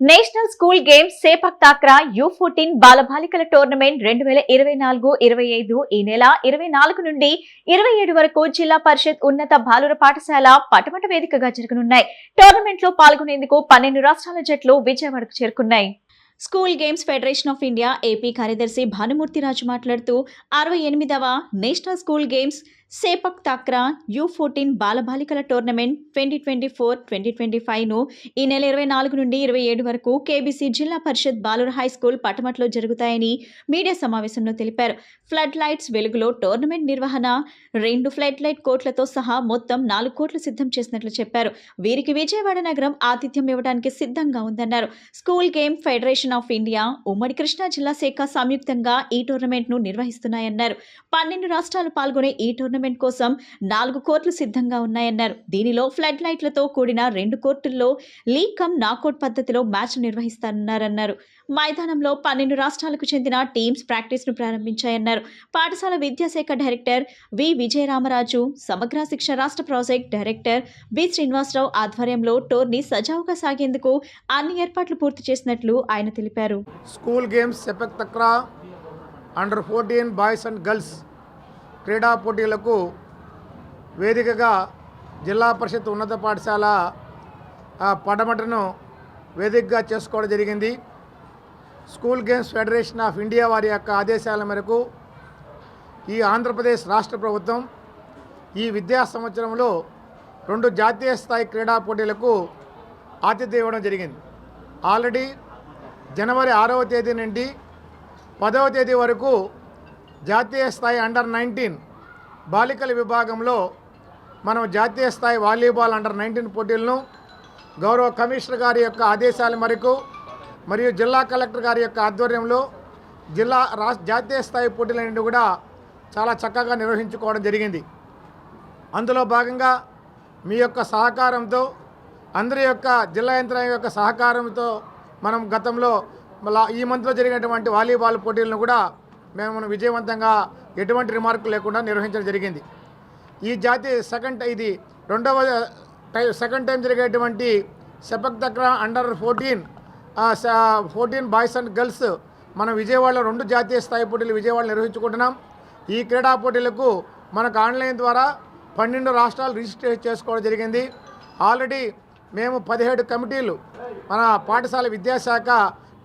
National school games sepak takraw U14 బాలబాలికల టోర్నమెంట్ 2024-25 ఈ నెల 24 నుండి 27 వరకు జిల్లా పరిషత్ ఉన్నత బాలుర పాఠశాల పటమట వేదికగా జరగనున్నాయి. టోర్నమెంట్ లో పాల్గొనేందుకు 12 రాష్ట్రాల జట్లు విజయవాడకు చేరుకున్నాయి. School games federation of India AP కార్యదర్శి భానుమూర్తి రాజు మాట్లాడుతూ 68వ national school games sepak takraw U14 బాలబాలికల టోర్నమెంట్ 2024-2025ను ఈ నెల 24 నుండి 27 వరకు కేబీసీ జిల్లా పరిషత్ బాలుర హై స్కూల్ పటమట్లో జరుగుతాయని మీడియా సమావేశంలో తెలిపారు. ఫ్లడ్ లైట్స్ వెలుగులో టోర్నమెంట్ నిర్వహణ 2 ఫ్లడ్ లైట్ కోట్లతో సహా మొత్తం 4 కోట్లు సిద్ధం చేసినట్లు చెప్పారు. వీరికి విజయవాడ నగరం ఆతిథ్యం ఇవ్వడానికి సిద్ధంగా ఉందన్నారు. School game federation of India, ఉమ్మడి కృష్ణా జిల్లా శాఖ సంయుక్తంగా ఈ టోర్నమెంట్ను నిర్వహిస్తున్నాయన్నారు. 12 రాష్ట్రాలు పాల్గొనే ఈ టోర్నమెంట్ కోసం 4 కోర్టులు సిద్ధంగా ఉన్నాయన్నారు. దీనిలో ఫ్లడ్ లైట్లతో కూడిన 2 కోర్టుల్లో లీగ్ కమ్ నాకౌట్ పద్ధతిలో మ్యాచ్ నిర్వహిస్తారన్నారు. మైదానంలో 12 రాష్ట్రాలకు చెందిన టీమ్స్ ప్రాక్టీస్ ను ప్రారంభించాయన్నారు. పాఠశాల విద్యాశాఖ డైరెక్టర్ వి విజయరామరాజు, సమగ్ర శిక్ష రాష్ట్ర ప్రాజెక్ట్ డైరెక్టర్ బి శ్రీనివాసరావు ఆధ్వర్యంలో టోర్నీ సజావుగా సాగేందుకు అన్ని ఏర్పాట్లు పూర్తి చేసినట్లు ఆయన తెలిపారు. School games sepak తక్రా under 14 boys and girls క్రీడా పోటీలకు వేదికగా జిల్లా పరిషత్ ఉన్నత పాఠశాల పడమటను వేదికగా చేసుకోవడం జరిగింది. School games federation of India వారి యొక్క ఆదేశాల మేరకు ఈ ఆంధ్రప్రదేశ్ రాష్ట్ర ప్రభుత్వం ఈ విద్యా సంవత్సరంలో 2 జాతీయ స్థాయి క్రీడా పోటీలకు ఆతిథ్యం ఇవ్వడం జరిగింది. ఆల్రెడీ జనవరి 6వ తేదీ నుండి 10వ తేదీ వరకు జాతీయ స్థాయి అండర్ 19 బాలికల విభాగంలో మనం జాతీయ స్థాయి వాలీబాల్ అండర్ 19 పోటీలను గౌరవ కమిషనర్ గారి యొక్క ఆదేశాల మేరకు మరియు జిల్లా కలెక్టర్ గారి యొక్క ఆధ్వర్యంలో జాతీయ స్థాయి పోటీలన్నింటినీ కూడా చాలా చక్కగా నిర్వహించుకోవడం జరిగింది. అందులో భాగంగా మీ యొక్క సహకారంతో, అందరి యొక్క జిల్లా యంత్రాంగం యొక్క సహకారంతో మనం గతంలో ఈ మంత్లో జరిగినటువంటి వాలీబాల్ పోటీలను కూడా మేము విజయవంతంగా ఎటువంటి రిమార్కులు లేకుండా నిర్వహించడం జరిగింది. ఈ జాతీయ సెకండ్ టైం జరిగేటువంటి sepak తక్రా under 14 boys and girls మనం విజయవాడలో 2 జాతీయ స్థాయి పోటీలు విజయవాడలో నిర్వహించుకుంటున్నాం. ఈ క్రీడా పోటీలకు మనకు ఆన్లైన్ ద్వారా 12 రాష్ట్రాలు రిజిస్టర్ చేసుకోవడం జరిగింది. ఆల్రెడీ మేము 17 కమిటీలు మన పాఠశాల విద్యాశాఖ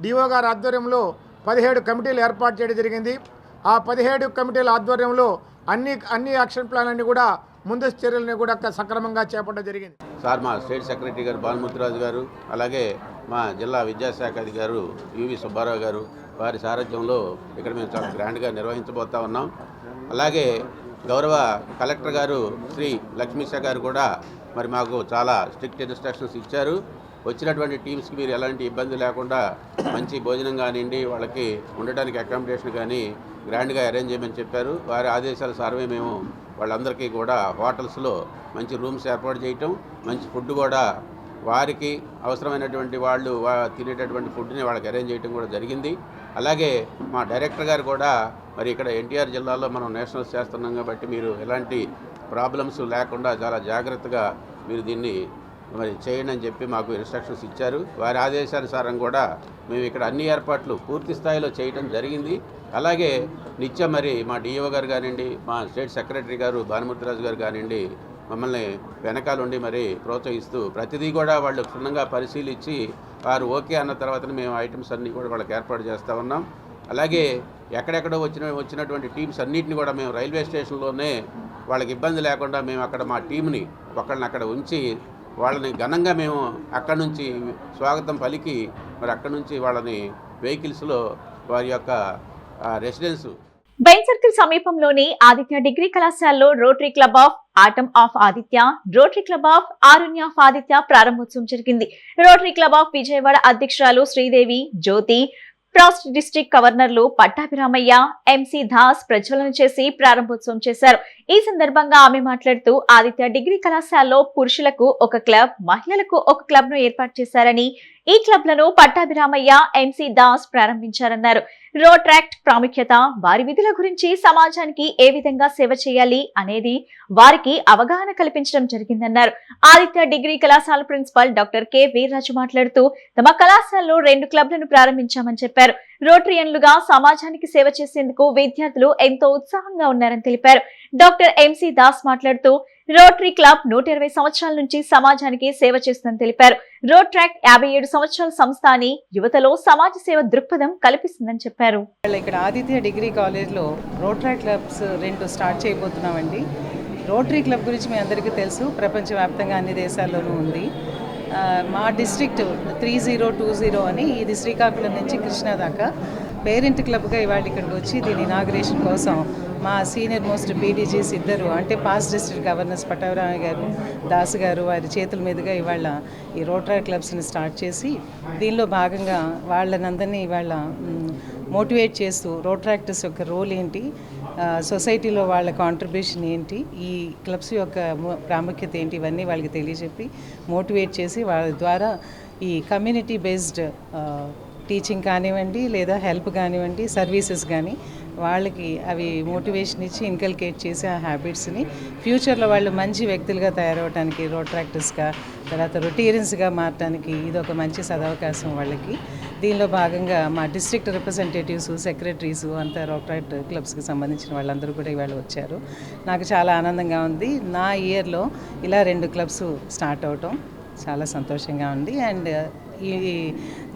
డిఓ గారి ఆధ్వర్యంలో 17 కమిటీలు ఏర్పాటు చేయడం జరిగింది. ఆ 17 కమిటీల ఆధ్వర్యంలో అన్ని యాక్షన్ ప్లాన్ అన్ని కూడా ముందస్తు చర్యలని కూడా సక్రమంగా చేపట్టడం జరిగింది. సార్ మా స్టేట్ సెక్రటరీ గారు భానుమూర్తిరాజు గారు, అలాగే మా జిల్లా విద్యాశాఖ అధికారు యువి సుబ్బారావు గారు వారి సారథ్యంలో ఇక్కడ మేము చాలా గ్రాండ్గా నిర్వహించబోతా ఉన్నాం. అలాగే గౌరవ కలెక్టర్ గారు శ్రీ లక్ష్మీశ గారు కూడా మరి మాకు చాలా స్ట్రిక్ట్ ఇన్స్ట్రక్షన్స్ ఇచ్చారు. వచ్చినటువంటి టీమ్స్కి మీరు ఎలాంటి ఇబ్బంది లేకుండా మంచి భోజనం కానివ్వండి, వాళ్ళకి ఉండడానికి అకామిడేషన్ కానీ గ్రాండ్గా అరేంజ్ చేయమని చెప్పారు. వారి ఆదేశాల సారమే మేము వాళ్ళందరికీ కూడా హోటల్స్లో మంచి రూమ్స్ ఏర్పాటు చేయటం, మంచి ఫుడ్ కూడా వారికి అవసరమైనటువంటి వాళ్ళు తినేటటువంటి ఫుడ్ని వాళ్ళకి అరేంజ్ చేయడం కూడా జరిగింది. అలాగే మా డైరెక్టర్ గారు కూడా మరి ఇక్కడ ఎన్టీఆర్ జిల్లాలో మనం నేషనల్స్ చేస్తున్నాం కాబట్టి మీరు ఎలాంటి ప్రాబ్లమ్స్ లేకుండా చాలా జాగ్రత్తగా మీరు దీన్ని మరి చేయండి అని చెప్పి మాకు ఇన్స్ట్రక్షన్స్ ఇచ్చారు. వారి ఆదేశానుసారం కూడా మేము ఇక్కడ అన్ని ఏర్పాట్లు పూర్తి స్థాయిలో చేయడం జరిగింది. అలాగే నిత్యం మరి మా డిఓ గారు కానివ్వండి, మా స్టేట్ సెక్రటరీ గారు భానుమూర్తిరాజు గారు కానివ్వండి, మమ్మల్ని వెనకాలండి మరి ప్రోత్సహిస్తూ ప్రతిదీ కూడా వాళ్ళు క్షుణ్ణంగా పరిశీలించి వారు ఓకే అన్న తర్వాతనే మేము ఐటమ్స్ అన్నీ కూడా వాళ్ళకి ఏర్పాటు చేస్తూ ఉన్నాం. అలాగే ఎక్కడెక్కడో వచ్చినటువంటి టీమ్స్ అన్నింటినీ కూడా మేము రైల్వే స్టేషన్లోనే వాళ్ళకి ఇబ్బంది లేకుండా మేము అక్కడ మా టీంని ఒకళ్ళని అక్కడ ఉంచి వాళ్ళని ఘనంగా మేము అక్కడి నుంచి స్వాగతం పలికి మరి అక్కడి నుంచి వాళ్ళని వెహికల్స్లో వారి యొక్క రెసిడెన్స్ బెన్ సర్కిల్ సమీపంలోని ఆదిత్య డిగ్రీ కళాశాలలో rotary club of autumn of Aditya, rotary club of Arunya of Aditya ప్రారంభోత్సవం జరిగింది. రోటరీ క్లబ్ ఆఫ్ విజయవాడ అధ్యక్షురాలు శ్రీదేవి జ్యోతి, ట్రస్ట్ డిస్ట్రిక్ట్ గవర్నర్లు పట్టాభిరామయ్య, ఎంసీ దాస్ ప్రజ్వలన చేసి ప్రారంభోత్సవం చేశారు. ఈ సందర్భంగా ఆమె మాట్లాడుతూ ఆదిత్య డిగ్రీ కళాశాలలో పురుషులకు ఒక క్లబ్, మహిళలకు ఒక క్లబ్ ను ఏర్పాటు చేశారని, ఈ క్లబ్లను పట్టాభిరామయ్య, ఎంసీ దాస్ ప్రారంభించారన్నారు. రోట్రాక్ట్ ప్రాముఖ్యత, వారి విధుల గురించి సమాజానికి ఏ విధంగా సేవ చేయాలి అనేది వారికి అవగాహన కల్పించడం జరిగిందన్నారు. ఆదిత్య డిగ్రీ కళాశాల ప్రిన్సిపల్ డాక్టర్ కె వీర్రాజు మాట్లాడుతూ తమ కళాశాలలో 2 క్లబ్లను ప్రారంభించామని చెప్పారు. రోటరియన్లుగా సమాజానికి సేవ చేసేందుకు విద్యార్థులు ఎంతో ఉత్సాహంగా ఉన్నారని తెలిపారు. డాక్టర్ ఎంసీ దాస్ మాట్లాడుతూ రోటరీ క్లబ్ 120 సంవత్సరాల నుంచి సమాజానికి సేవ చేస్తుందని తెలిపారు. రోట్రాక్ట్ 57 సంవత్సరాల సంస్థ అని యువతలో సమాజ సేవ దృక్పథం కల్పిస్తుందని చెప్పారు. ఇక్కడ ఆదిత్య డిగ్రీ కాలేజ్లో రోట్రాక్ట్ క్లబ్స్ 2 స్టార్ట్ చేయబోతున్నామండి. రోటరీ క్లబ్ గురించి మీ అందరికీ తెలుసు, ప్రపంచవ్యాప్తంగా అన్ని దేశాల్లోనూ ఉంది. మా డిస్ట్రిక్ట్ 3020 అని, ఇది శ్రీకాకుళం నుంచి కృష్ణా దాకా పేరెంట్ క్లబ్గా ఇవాళ ఇక్కడికి వచ్చి దీని ఇనాగ్రేషన్ కోసం మా సీనియర్ మోస్ట్ పీడీజీస్ ఇద్దరు, అంటే పాస్ట్ డిస్ట్రిక్ట్ గవర్నర్స్ పట్టవరామ గారు, దాస్ గారు, వారి చేతుల మీదుగా ఇవాళ ఈ రోటరీ క్లబ్స్ని స్టార్ట్ చేసి దీనిలో భాగంగా వాళ్ళనందరినీ ఇవాళ మోటివేట్ చేస్తూ రోటరాక్టర్స్ యొక్క రోల్ ఏంటి, సొసైటీలో వాళ్ళ కాంట్రిబ్యూషన్ ఏంటి, ఈ క్లబ్స్ యొక్క ప్రాముఖ్యత ఏంటి, ఇవన్నీ వాళ్ళకి తెలియజెప్పి మోటివేట్ చేసి వాళ్ళ ద్వారా ఈ కమ్యూనిటీ బేస్డ్ టీచింగ్ కానివ్వండి, లేదా హెల్ప్ కానివ్వండి, సర్వీసెస్ కానీ వాళ్ళకి అవి మోటివేషన్ ఇచ్చి ఇన్కల్కేట్ చేసి ఆ హ్యాబిట్స్ని ఫ్యూచర్లో వాళ్ళు మంచి వ్యక్తులుగా తయారవడానికి, రోటరాక్టర్స్గా, తర్వాత రొటీరియన్స్గా మారడానికి ఇది ఒక మంచి సదవకాశం వాళ్ళకి. దీనిలో భాగంగా మా డిస్ట్రిక్ట్ రిప్రజెంటేటివ్స్, సెక్రటరీస్ అంతా రోటరీ క్లబ్స్కి సంబంధించిన వాళ్ళందరూ కూడా ఇవాళ వచ్చారు. నాకు చాలా ఆనందంగా ఉంది. నా ఇయర్లో ఇలా 2 క్లబ్స్ స్టార్ట్ అవటం చాలా సంతోషంగా ఉంది. అండ్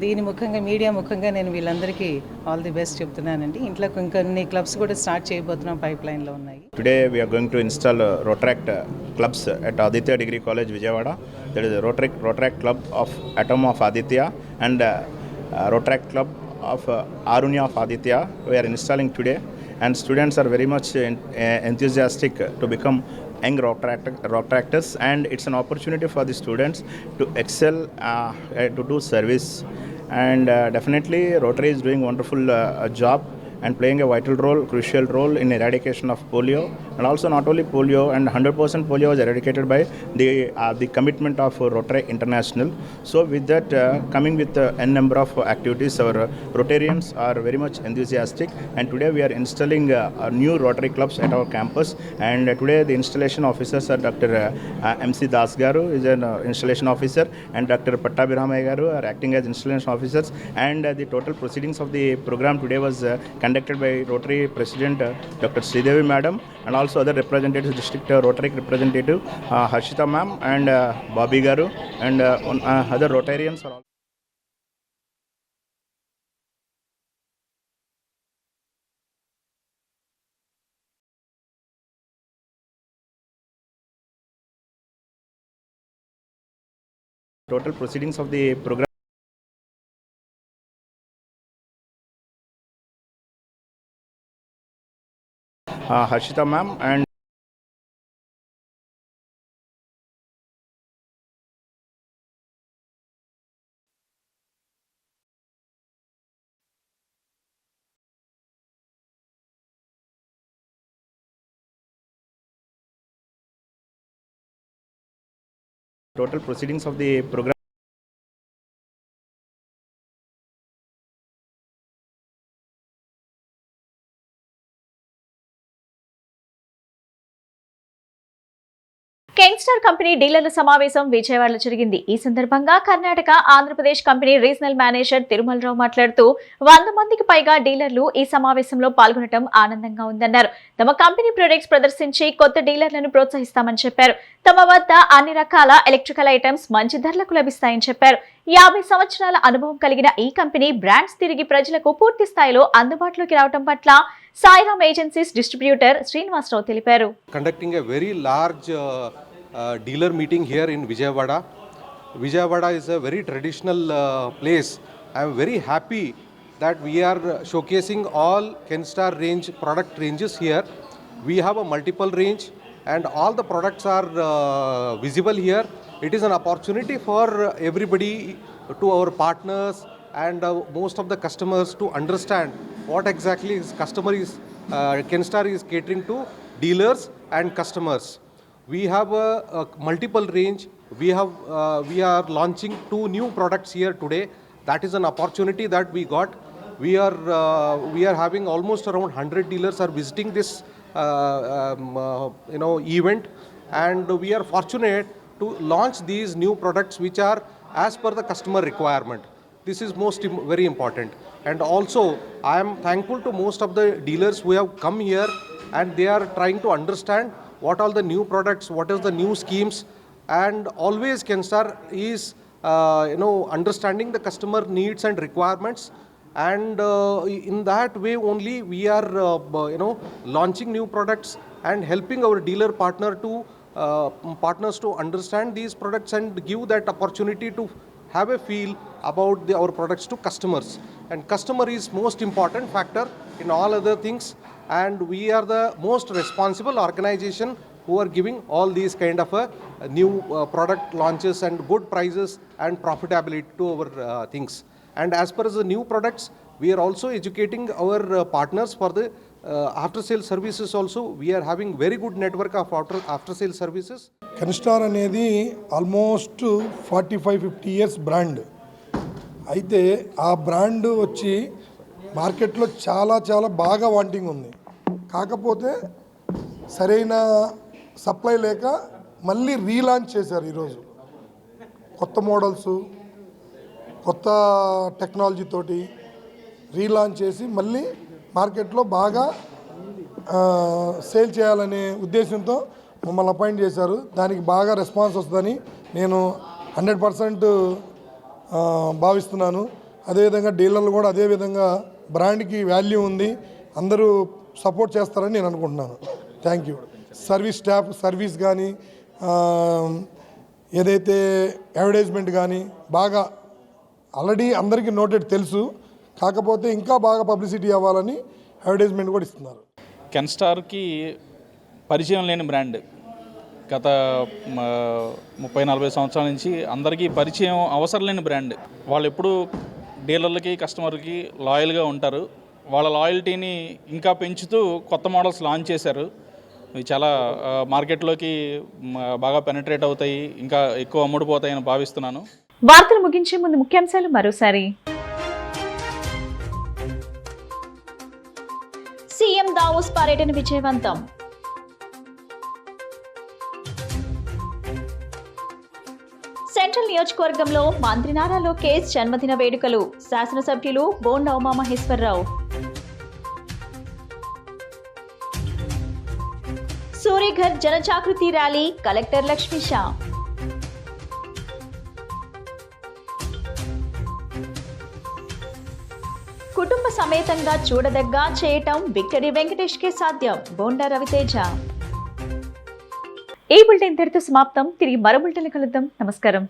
దీని ముఖ్యంగా మీడియా ముఖ్యంగా నేను వీళ్ళందరికీ ఆల్ ది బెస్ట్ చెప్తున్నానండి. ఇంట్లో ఇంకొన్ని క్లబ్స్ కూడా స్టార్ట్ చేయబోతున్నాం, పైప్ లైన్లో ఉన్నాయి. Today we are going to install Rotaract clubs at Aditya Degree College, Vijayawada. There is a Rotaract club of Atom of Aditya and Rotaract club of Arunya of Aditya. We are installing today, and students are very much enthusiastic to become young Rotaractors, and it's an opportunity for the students to excel, to do service, and definitely Rotary is doing wonderful job and playing a vital role, crucial role in eradication of polio, and also not only polio, and 100% polio is eradicated by the commitment of Rotary International. So with that, coming with n number of activities, our Rotarians are very much enthusiastic, and today we are installing new Rotary clubs at our campus, and today the installation officers are Dr. MC Das Garu is an installation officer, and Dr. Pattabhiramaya Garu are acting as installation officers, and the total proceedings of the program today was conducted by Rotary President Dr. Sridevi Madam, and also other representatives, District Rotary Representative Harshita Ma'am and Bobby Garu, and other Rotarians are all. Total proceedings of the program. Harshita Ma'am and total proceedings of the program. Kenstar company డీలర్ల సమావేశం విజయవాడలో జరిగింది. ఈ సందర్భంగా Karnataka, Andhra Pradesh company regional manager Tirumala Rao మాట్లాడుతూ 100 మందికి పైగా డీలర్లు ఈ సమావేశంలో పాల్గొనడం ఆనందంగా ఉందన్నారు. తమ కంపెనీ ప్రొడక్ట్స్ ప్రదర్శించి కొత్త డీలర్లను ప్రోత్సహిస్తామని చెప్పారు. తమ వద్ద అన్ని రకాల ఎలక్ట్రికల్ ఐటమ్స్ మంచి ధరలకు లభిస్తాయని చెప్పారు. 50 సంవత్సరాల అనుభవం కలిగిన ఈ కంపెనీ బ్రాండ్స్ తిరిగి ప్రజలకు పూర్తి స్థాయిలో అందుబాటులోకి రావడం పట్ల సాయిరామ్ ఏజెన్సీస్ డిస్ట్రిబ్యూటర్ శ్రీనివాసరావు తెలిపారు. Conducting a very large dealer meeting here in Vijayawada. Vijayawada is a very traditional place. I am very happy that we are showcasing all Kenstar range product ranges here. We have a multiple range and all the products are visible here. It is an opportunity for everybody, to our partners and most of the customers, to understand what exactly Kenstar is catering to dealers and customers. We have a multiple range. We are launching 2 new products here today. That is an opportunity that we got. We are having almost around 100 dealers are visiting this event, and we are fortunate to launch these new products which are as per the customer requirement. This is very important. And also I am thankful to most of the dealers who have come here, and they are trying to understand what are the new products, what is the new schemes, and always Kenstar is understanding the customer needs and requirements, and in that way only we are launching new products and helping our dealer partners to understand these products and give that opportunity to have a feel about our products to customers. And customer is most important factor in all other things, and we are the most responsible organization who are giving all these kind of new product launches and good prices and profitability to our things. And as per the new products, we are also educating our partners for the after sale services also. We are having very good network of after sale services. Kenstar అనేది almost 45-50 years brand. అయితే ఆ brand వచ్చి మార్కెట్లో చాలా బాగా wanting ఉంది. కాకపోతే సరైన సప్లై లేక మళ్ళీ రీలాంచ్ చేశారు. ఈరోజు కొత్త మోడల్స్, కొత్త టెక్నాలజీ తోటి రీలాంచ్ చేసి మళ్ళీ మార్కెట్లో బాగా సేల్ చేయాలనే ఉద్దేశంతో మమ్మల్ని అపాయింట్ చేశారు. దానికి బాగా రెస్పాన్స్ వస్తుందని నేను 100% భావిస్తున్నాను. అదేవిధంగా డీలర్లు కూడా అదేవిధంగా బ్రాండ్కి వాల్యూ ఉంది, అందరూ సపోర్ట్ చేస్తారని నేను అనుకుంటున్నాను. Thank you. Service staff service కానీ ఏదైతే అడ్వర్టైజ్మెంట్ కానీ బాగా ఆల్రెడీ అందరికీ నోటెడ్ తెలుసు, కాకపోతే ఇంకా బాగా పబ్లిసిటీ అవ్వాలని అడ్వర్టైజ్మెంట్ కూడా ఇస్తున్నారు. కెన్స్టార్కి పరిచయం లేని బ్రాండ్. గత 30-40 సంవత్సరాల నుంచి అందరికీ పరిచయం అవసరం లేని బ్రాండ్. వాళ్ళు ఎప్పుడు డీలర్లకి కస్టమర్కి లాయల్గా ఉంటారు. వాళ్ళ లాయల్టీని ఇంకా పెంచుతూ కొత్త మోడల్స్ లాంచ్ చేశారు. ఇవి చాలా మార్కెట్లోకి బాగా పెనట్రేట్ అవుతాయి, ఇంకా ఎక్కువ అమ్ముడుపోతాయని భావిస్తున్నాను. వార్తలు ముగించే ముందు ముఖ్యాంశాలు మరోసారి. సీఎం దావోస్ పర్యటన విజయవంతం. సెంట్రల్ నియోజకవర్గంలో మంత్రి నారా లోకేష్ జన్మదిన వేడుకలు. శాసనసభ్యులు బోండా ఉమామహేశ్వరరావు. సూర్యఘర్ జనజాగృతి ర్యాలీ. కలెక్టర్ లక్ష్మీషా. కుటుంబ సమేతంగా చూడదగ్గ చేయటం విక్టరీ వెంకటేష్ కే సాధ్యం. బోండా రవితేజ. ఈ బులెటిన్ ఇంతటితో సమాప్తం. తిరిగి మరో బులెటిన్లో కలుద్దాం. నమస్కారం.